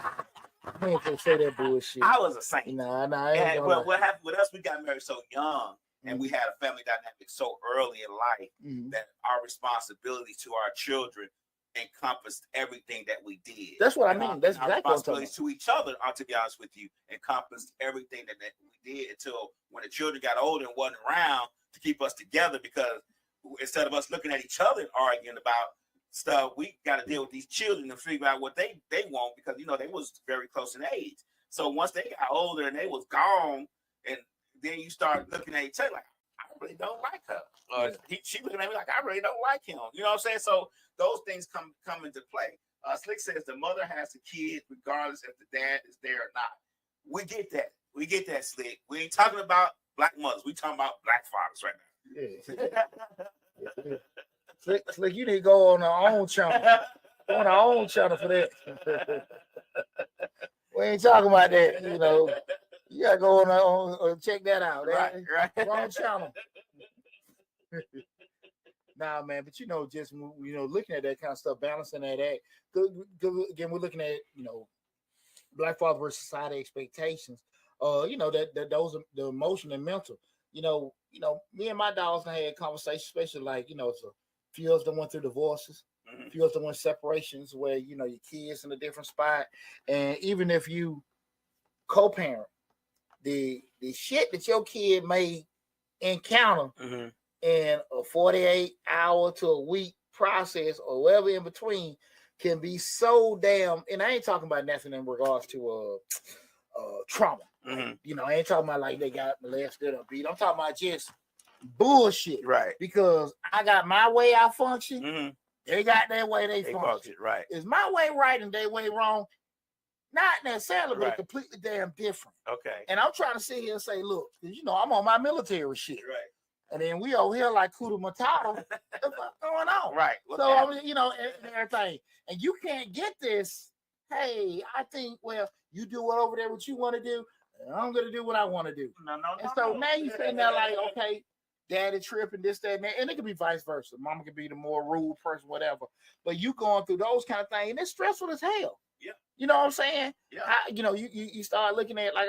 ain't gonna say that bullshit. I was a saint. Nah. But what happened with us? We got married so young, and we had a family dynamic so early in life that our responsibility to our children encompassed everything that we did. That's what I mean. That's our exactly responsibilities to each other. To be honest with you, encompassed everything that we did until when the children got older and wasn't around to keep us together. Because instead of us looking at each other and arguing about stuff, we got to deal with these children and figure out what they want, because they was very close in age. So once they got older and they was gone, and then you start looking at each other like, I really don't like her. She looking at me like, I really don't like him. You know what I'm saying? So those things come into play. Slick says the mother has the kid regardless if the dad is there or not. We get that. Slick. We ain't talking about black mothers. We talking about black fathers right Yeah. Slick, you need to go on our own channel. Go on our own channel for that. We ain't talking about that, you know. You gotta go on check that out. Right. Wrong channel. Nah, man, but just looking at that kind of stuff, balancing that act. Again, we're looking at black father versus society expectations. That those are the emotional and mental. Me and my dogs had conversations, especially like so few of them went through divorces, few of them went separations where your kids in a different spot, and even if you co-parent, the shit that your kid may encounter in a 48-hour to a week process or whatever in between can be so damn. And I ain't talking about nothing in regards to trauma. I ain't talking about like they got molested or beat. I'm talking about just bullshit. Right. Because I got my way I function. They got their way they function. Right. Is my way right and their way wrong? Not necessarily, but completely damn different. Okay. And I'm trying to sit here and say, look, I'm on my military shit. Right. And then we over here like Kuda Matata. What's going on? Right. So, and everything. And you can't get this. Hey, I think, well, you do over there what you want to do. And I'm going to do what I want to do. No. And so now you're sitting there like, okay, daddy tripping, this, that, and that. And it could be vice versa. Mama could be the more rude person, whatever. But you going through those kind of things, and it's stressful as hell. Yeah. You know what I'm saying? Yeah. You start looking at like,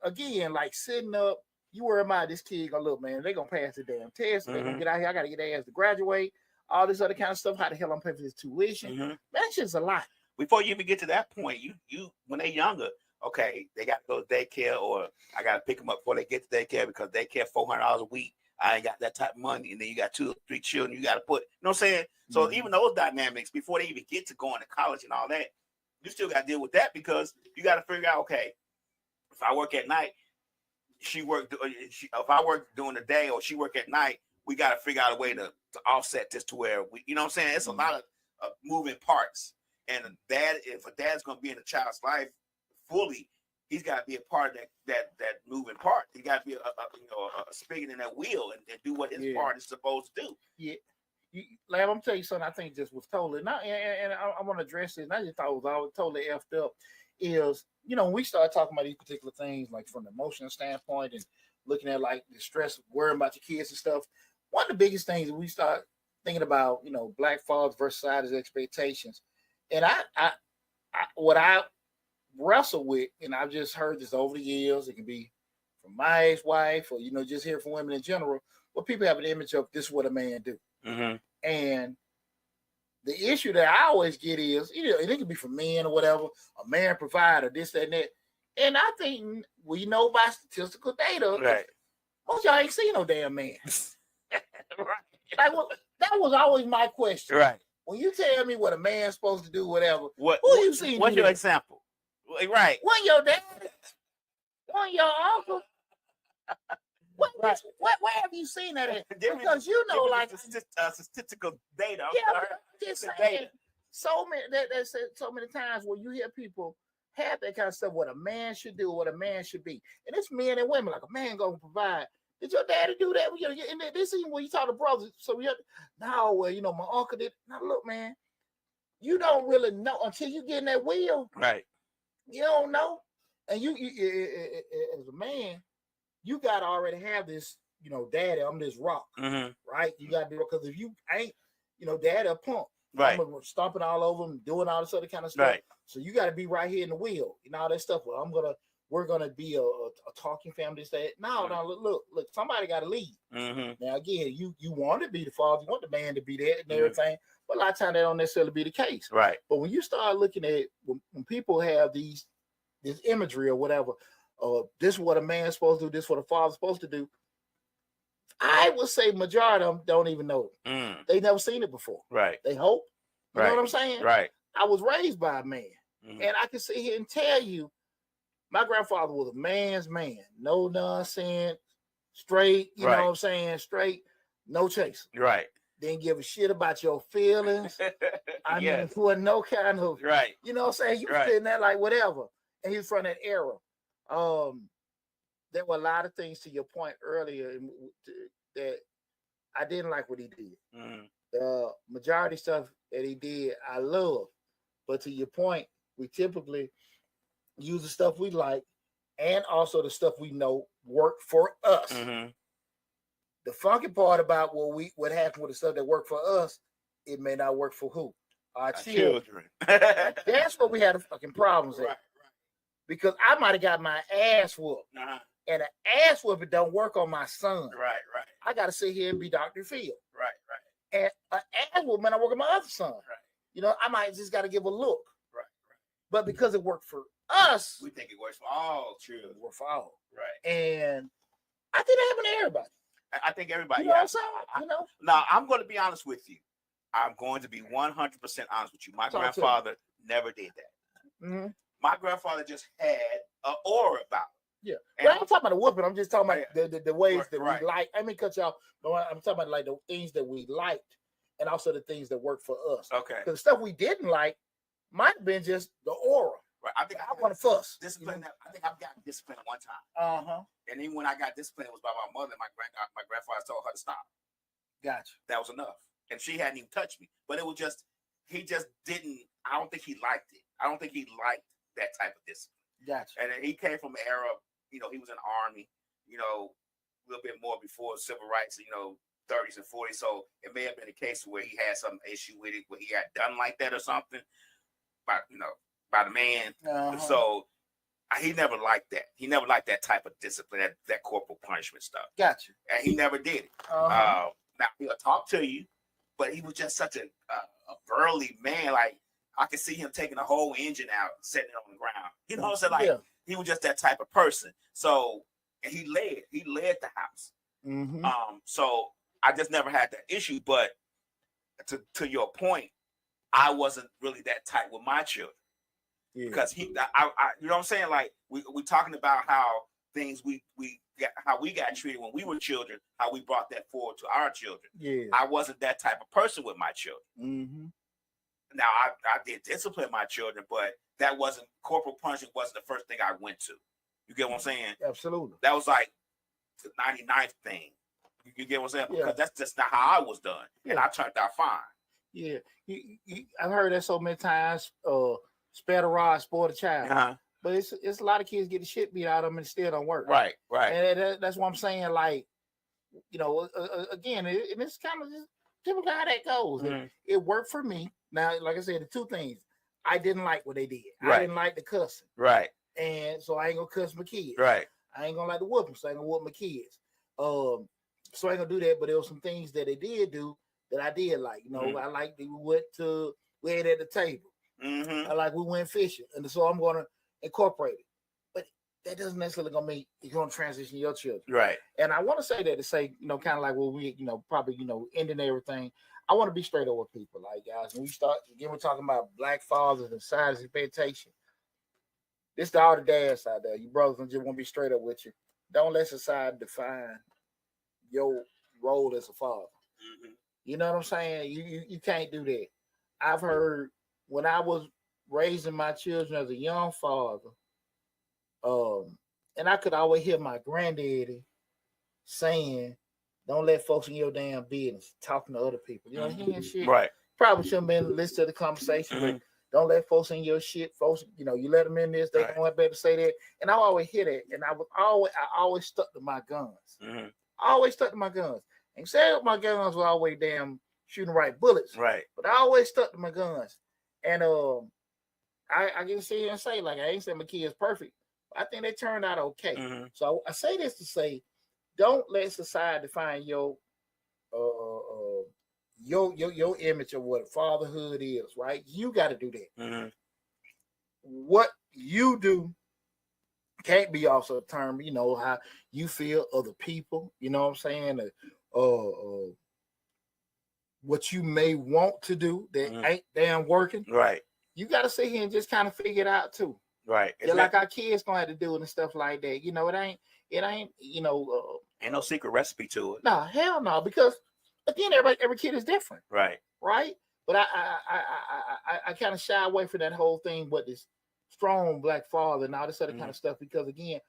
again, like sitting up, you worry about this kid gonna look, man, they gonna pass the damn test. They're gonna get out here. I gotta get their ass to graduate. All this other kind of stuff. How the hell I'm paying for this tuition? That's just a lot. Before you even get to that point, you when they're younger, okay, they got to go to daycare, or I got to pick them up before they get to daycare because daycare $400 a week. I ain't got that type of money, and then you got 2 or 3 children you got to put. You know what I'm saying? So even those dynamics before they even get to going to college and all that, you still got to deal with that because you got to figure out, okay, if I work at night. If I work during the day or she work at night, we got to figure out a way to offset this to where we, you know what I'm saying? It's a lot of moving parts. And if a dad's going to be in a child's life fully, he's got to be a part of that moving part. He got to be a spigot in that wheel and do what his part is supposed to do. Yeah. Lamb, I'm gonna tell you something I think just was totally not, and I want to address it, and I just thought it was totally effed up. Is when we start talking about these particular things, like from the emotional standpoint and looking at like the stress, worrying about your kids and stuff, one of the biggest things that we start thinking about, black fathers versus society's expectations. And I what I wrestle with, and I've just heard this over the years, it can be from my ex-wife or, just hear from women in general, but people have an image of this is what a man do. And the issue that I always get is, it can be for men or whatever, a man provider, this, that, and that. And I think we know by statistical data, most y'all ain't seen no damn man. Like, that was always my question. Right. When you tell me what a man's supposed to do, whatever, who you seen? What's your example? Right. One your dad, one your uncle. Where have you seen that at? Because like statistical data. Yeah, just saying. So many times when you hear people have that kind of stuff, what a man should do, what a man should be, and it's men and women. Like a man gonna provide. Did your daddy do that? And this is when you talk to brothers. So we have now, my uncle did. Now look, man, you don't really know until you get in that wheel. Right. You don't know, and you as a man. You got to already have this, daddy, I'm this rock, right? You got to do it because if you ain't, daddy a punk, right? I'm stomping all over him, doing all this other kind of stuff. Right. So you got to be right here in the wheel, all that stuff. Well, we're gonna be a talking family. That no, look, somebody got to lead. Now again, you want to be the father, you want the man to be there and everything, but a lot of times that don't necessarily be the case. Right. But when you start looking at when people have this imagery or whatever. This is what a man's supposed to do. This is what a father's supposed to do. I would say majority of them don't even know it. They never seen it before. Right. They hope. You know what I'm saying? Right. I was raised by a man. And I can sit here and tell you, my grandfather was a man's man. No nonsense. Straight. You know what I'm saying? Straight. No chasing. Right. Didn't give a shit about your feelings. I mean, it wasn't no kind of. Right. You know what I'm saying? You sitting there like whatever. And he's from that era. there were a lot of things to your point earlier that I didn't like what he did. Mm-hmm. The majority stuff that he did, I love. But to your point, we typically use the stuff we like and also the stuff we know work for us. Mm-hmm. The funky part about what happened with the stuff that worked for us, it may not work for who? Our children. That's what we had the fucking problems at. Right. Because I might have got my ass whooped. Uh-huh. And an ass whooping don't work on my son. Right. I got to sit here and be Dr. Phil. Right. And an ass whooping, I work on my other son. Right. You know, I might just got to give a look. Right. But because it worked for us, we think it works for all children. It worked for all. Right. And I think that happened to everybody. I think everybody. You know what I'm saying? You know? Now, I'm going to be honest with you. I'm going to be 100% honest with you. My grandfather never did that. Mm-hmm. My grandfather just had an aura about him. Yeah. Well, I'm talking about the whooping. I'm just talking about the ways that right. we like. I mean, cut y'all. I'm talking about like the things that we liked and also the things that worked for us. Okay. Because the stuff we didn't like might have been just the aura. Right. I think I want to fuss. Discipline. You know? I think I've gotten discipline one time. Uh-huh. And even when I got disciplined, it was by my mother. My grandfather told her to stop. Gotcha. That was enough. And she hadn't even touched me. But it was just, he just didn't, I don't think he liked it. I don't think he liked that type of discipline. Gotcha. And he came from an era, you know, he was in the Army, you know, a little bit more before civil rights, you know, 30s and 40s. So it may have been a case where he had some issue with it, where he had done like that or something by the man. Uh-huh. So he never liked that. He never liked that type of discipline, that corporal punishment stuff. Gotcha. And he never did it. Uh-huh. Now, he'll talk to you, but he was just such a burly man. Like, I could see him taking a whole engine out and setting it on the ground. You know what I'm saying? Like, he was just that type of person. So, and he led the house. Mm-hmm. So I just never had that issue. But to your point, I wasn't really that tight with my children. Yeah. Because you know what I'm saying? Like, we talking about how things how we got treated when we were children, how we brought that forward to our children. Yeah. I wasn't that type of person with my children. Mm-hmm. Now, I did discipline my children, but that wasn't, corporal punishment wasn't the first thing I went to. You get what I'm saying? Absolutely. That was like the 99th thing. You get what I'm saying? Yeah. Because that's just not how I was done. Yeah. And I turned out fine. Yeah. I've heard that so many times, spare the rod, spoil the child. Uh-huh. But it's a lot of kids get the shit beat out of them and it still don't work. Right. And that's what I'm saying. Like, you know, again, it's kind of just typical how that goes. Mm-hmm. It worked for me. Now, like I said, the two things. I didn't like what they did. Right. I didn't like the cussing. Right. And so I ain't gonna cuss my kids. Right. I ain't gonna like the whooping, so I ain't gonna whoop my kids. So I ain't gonna do that. But there were some things that they did do that I did like. You know, mm-hmm. I like we ate at the table. Mm-hmm. I like we went fishing, and so I'm gonna incorporate it. But that doesn't necessarily gonna mean you're gonna transition your children. Right. And I want to say that to say, you know, kind of like what we, you know, probably, you know, ending everything. I want to be straight up with people. Like, guys, when we start again, we're talking about black fathers and sides and pay attention. This to all the dads out there. You brothers just want to be straight up with you. Don't let society define your role as a father. Mm-hmm. You know what I'm saying? You can't do that. I've heard when I was raising my children as a young father, and I could always hear my granddaddy saying, "Don't let folks in your damn business," talking to other people. You know, hearing shit. Right. Probably shouldn't have been listening to the conversation, mm-hmm. but don't let folks in your shit. Folks, you know, you let them in this, they don't be able to say that. And I always hear that. And I always stuck to my guns. Mm-hmm. I always stuck to my guns. And say my guns were always damn shooting right bullets. Right. But I always stuck to my guns. And I can sit here and say, like, I ain't saying my kids perfect. I think they turned out okay. Mm-hmm. So I say this to say, don't let society define your image of what fatherhood is, right? You got to do that. Mm-hmm. What you do can't be also a term, you know, how you feel other people, you know what I'm saying? What you may want to do that mm-hmm. ain't damn working. Right. You got to sit here and just kind of figure it out too. Right. Just like our kids gonna have to do it and stuff like that. You know, it ain't, you know. Ain't no secret recipe to it. No, hell no, because again, every kid is different. Right. Right. But I kind of shy away from that whole thing, but this strong black father and all this other mm-hmm. kind of stuff, because again,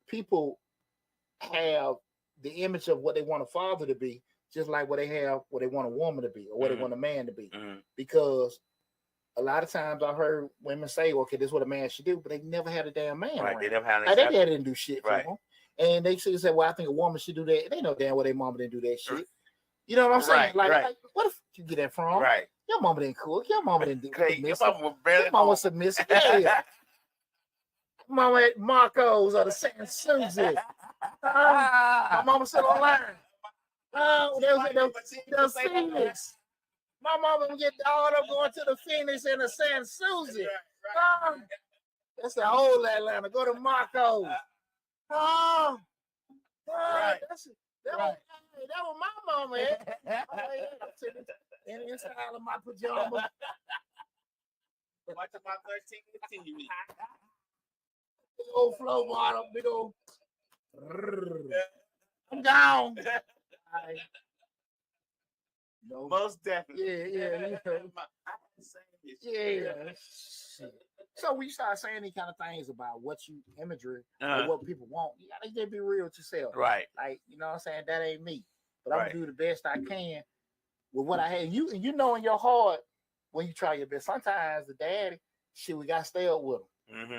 people have the image of what they want a father to be, just like what they have, what they want a woman to be, or what they want a man to be. Because a lot of times I heard women say, "Okay, this is what a man should do," but they never had a damn man. Right, around. they never had. Like, they didn't do shit for right. them, and they should say, "Well, I think a woman should do that." They know damn well their mama didn't do that shit. You know what I'm saying? Right, like, what if you get that from? Right. Your mama didn't cook. Your mama didn't do Okay, your mama was barely. Your mama was submissive. Yeah. Mama at Marco's or the San Susie. My mama still online. The Phoenix. My mama would get all up going to the Phoenix and the San Susie. That's the whole Atlanta. Go to Marco's. That was my mama. And inside of my pajamas. Watch about 13 TV. Big old flow bottom, big old. I'm down. No. Most definitely. Yeah. So we start saying these kind of things about what you imagery or what people want. You gotta just be real with yourself. Right. Like, you know what I'm saying? That ain't me. But I'm gonna do the best I can with what I have. You know in your heart when you try your best. Sometimes the daddy, we gotta stay up with them.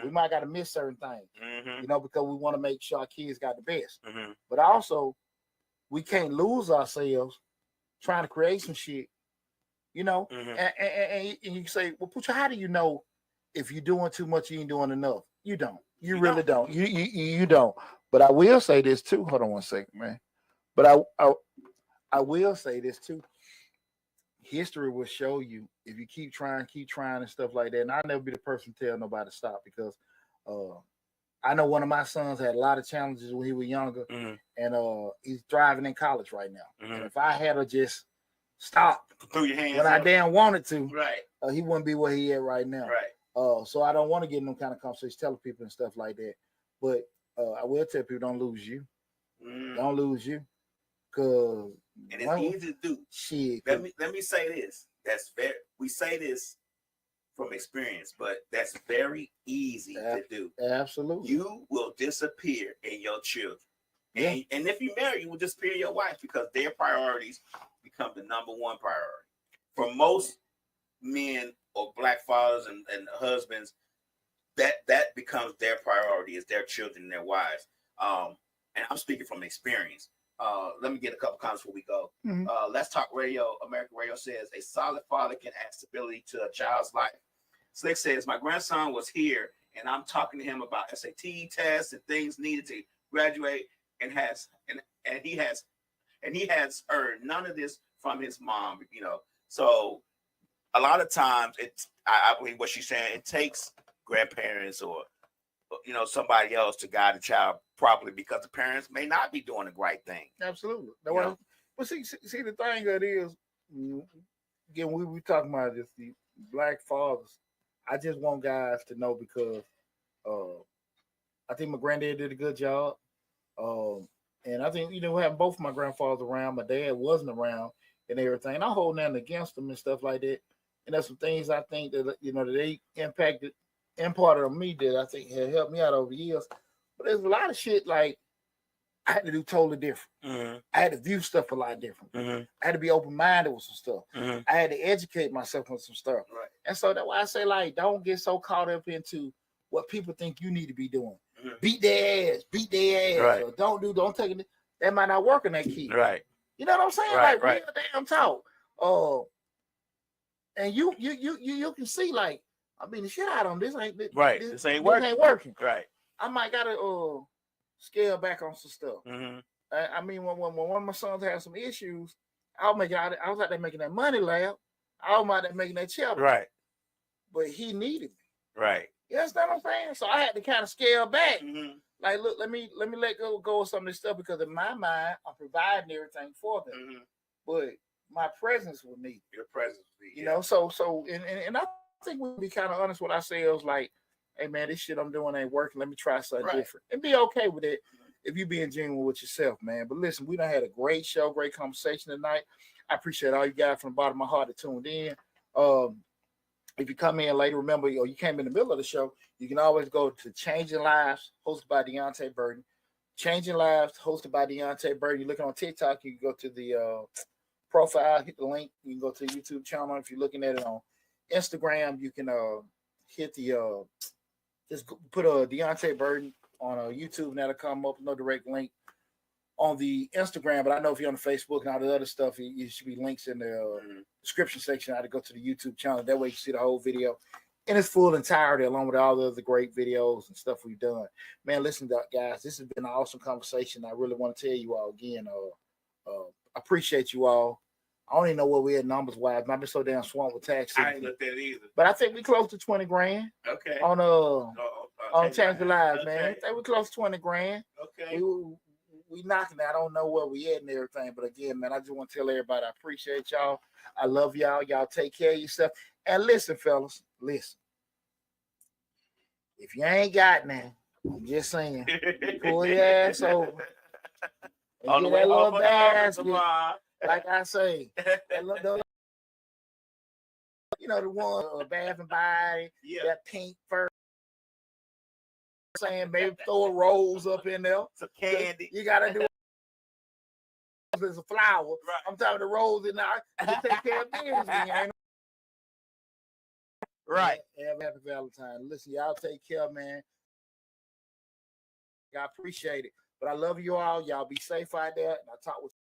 We might gotta miss certain things. You know, because we want to make sure our kids got the best. But also, we can't lose ourselves trying to create some shit. You know, and you say, well, Poochie, how do you know if you're doing too much, you ain't doing enough? You don't. You really don't. You don't. But I will say this too. Hold on one second, man. But I will say this too. History will show you if you keep trying and stuff like that. And I'll never be the person to tell nobody to stop, because I know one of my sons had a lot of challenges when he was younger, and he's thriving in college right now. And if I had to just stop throw your hands when I damn wanted to, right, he wouldn't be where he at right now. Right. So I don't want to get in them kind of conversations, telling people and stuff like that. But I will tell people, don't lose you. Don't lose you. Cause and it's easy to do. Shit. Let me say this. We say this from experience, but that's very easy to do. Absolutely. You will disappear in your children. And if you marry, you will disappear in your wife, because their priorities become the number one priority. For most men or black fathers and husbands, that becomes their priority, is their children and their wives. And I'm speaking from experience. Let me get a couple comments before we go. Let's Talk Radio. American Radio says a solid father can add stability to a child's life. Slick says, my grandson was here and I'm talking to him about SAT tests and things needed to graduate, and he has heard none of this from his mom, you know. So a lot of times I believe what she's saying, it takes grandparents or, you know, somebody else to guide the child properly, because the parents may not be doing the right thing. Absolutely. But see, the thing that is, again, we talking about just the black fathers. I just want guys to know, because I think my granddad did a good job. And I think, you know, having both my grandfathers around, my dad wasn't around and everything. And I hold nothing against them and stuff like that. And there's some things I think that, you know, that they imparted on me that I think had helped me out over the years. But there's a lot of shit like I had to do totally different. I had to view stuff a lot different. I had to be open-minded with some stuff. I had to educate myself on some stuff. Right. And so that's why I say, like, don't get so caught up into what people think you need to be doing. Beat their ass. Right. Or don't take it. That might not work in that kid. Right. You know what I'm saying? Right, like, real damn talk. And you can see, like, I mean, the shit out on this ain't right. This ain't working. Right. I might gotta scale back on some stuff. I mean, when one of my sons had some issues, I was out there making that money laugh. I was out there making that chip. Right. But he needed me. Right. You understand what I'm saying? So I had to kind of scale back. Like, look, let me let go of some of this stuff, because in my mind, I'm providing everything for them. But my presence will need. Your presence will need. You know, so and I think we'll be kind of honest with ourselves, like, hey man, this shit I'm doing ain't working. Let me try something different. And be okay with it if you being genuine with yourself, man. But listen, we done had a great show, great conversation tonight. I appreciate all you guys from the bottom of my heart that tuned in. If you come in later, remember, or you came in the middle of the show, you can always go to Changing Lives, hosted by Deontay Burton. Changing Lives, hosted by Deontay Bird. You're looking on TikTok, you can go to the profile, hit the link. You can go to the YouTube channel. If you're looking at it on Instagram, you can hit the just put a Deontay Burden on YouTube, and that'll come up. No direct link on the Instagram, but I know if you're on the Facebook and all the other stuff, it should be links in the description section. How to go to the YouTube channel. That way you can see the whole video in its full entirety, along with all the other great videos and stuff we've done. Man, listen, guys, this has been an awesome conversation. I really want to tell you all again, I appreciate you all. I don't even know where we're at numbers wise. I've been so damn swamped with tax. I ain't looked at it either. But I think we close to 20 grand. Okay. On Change the Lives, man. I think we close to 20 grand. Okay. We knocking it. I don't know where we at and everything, but again, man, I just want to tell everybody I appreciate y'all. I love y'all. Y'all take care of yourself. And listen, fellas, listen. If you ain't got none, I'm just saying, pull your ass over. On the get way that little over basket, like I say, that little, you know, the one Bath and Body, that pink fur. Saying maybe throw a rose up in there. Some candy. You gotta do there's a flower. Right. I'm talking the rose in there. You take care of business. Right. Happy Valentine. Listen, y'all take care, man. I appreciate it. But I love you all. Y'all be safe out there. And I'll talk with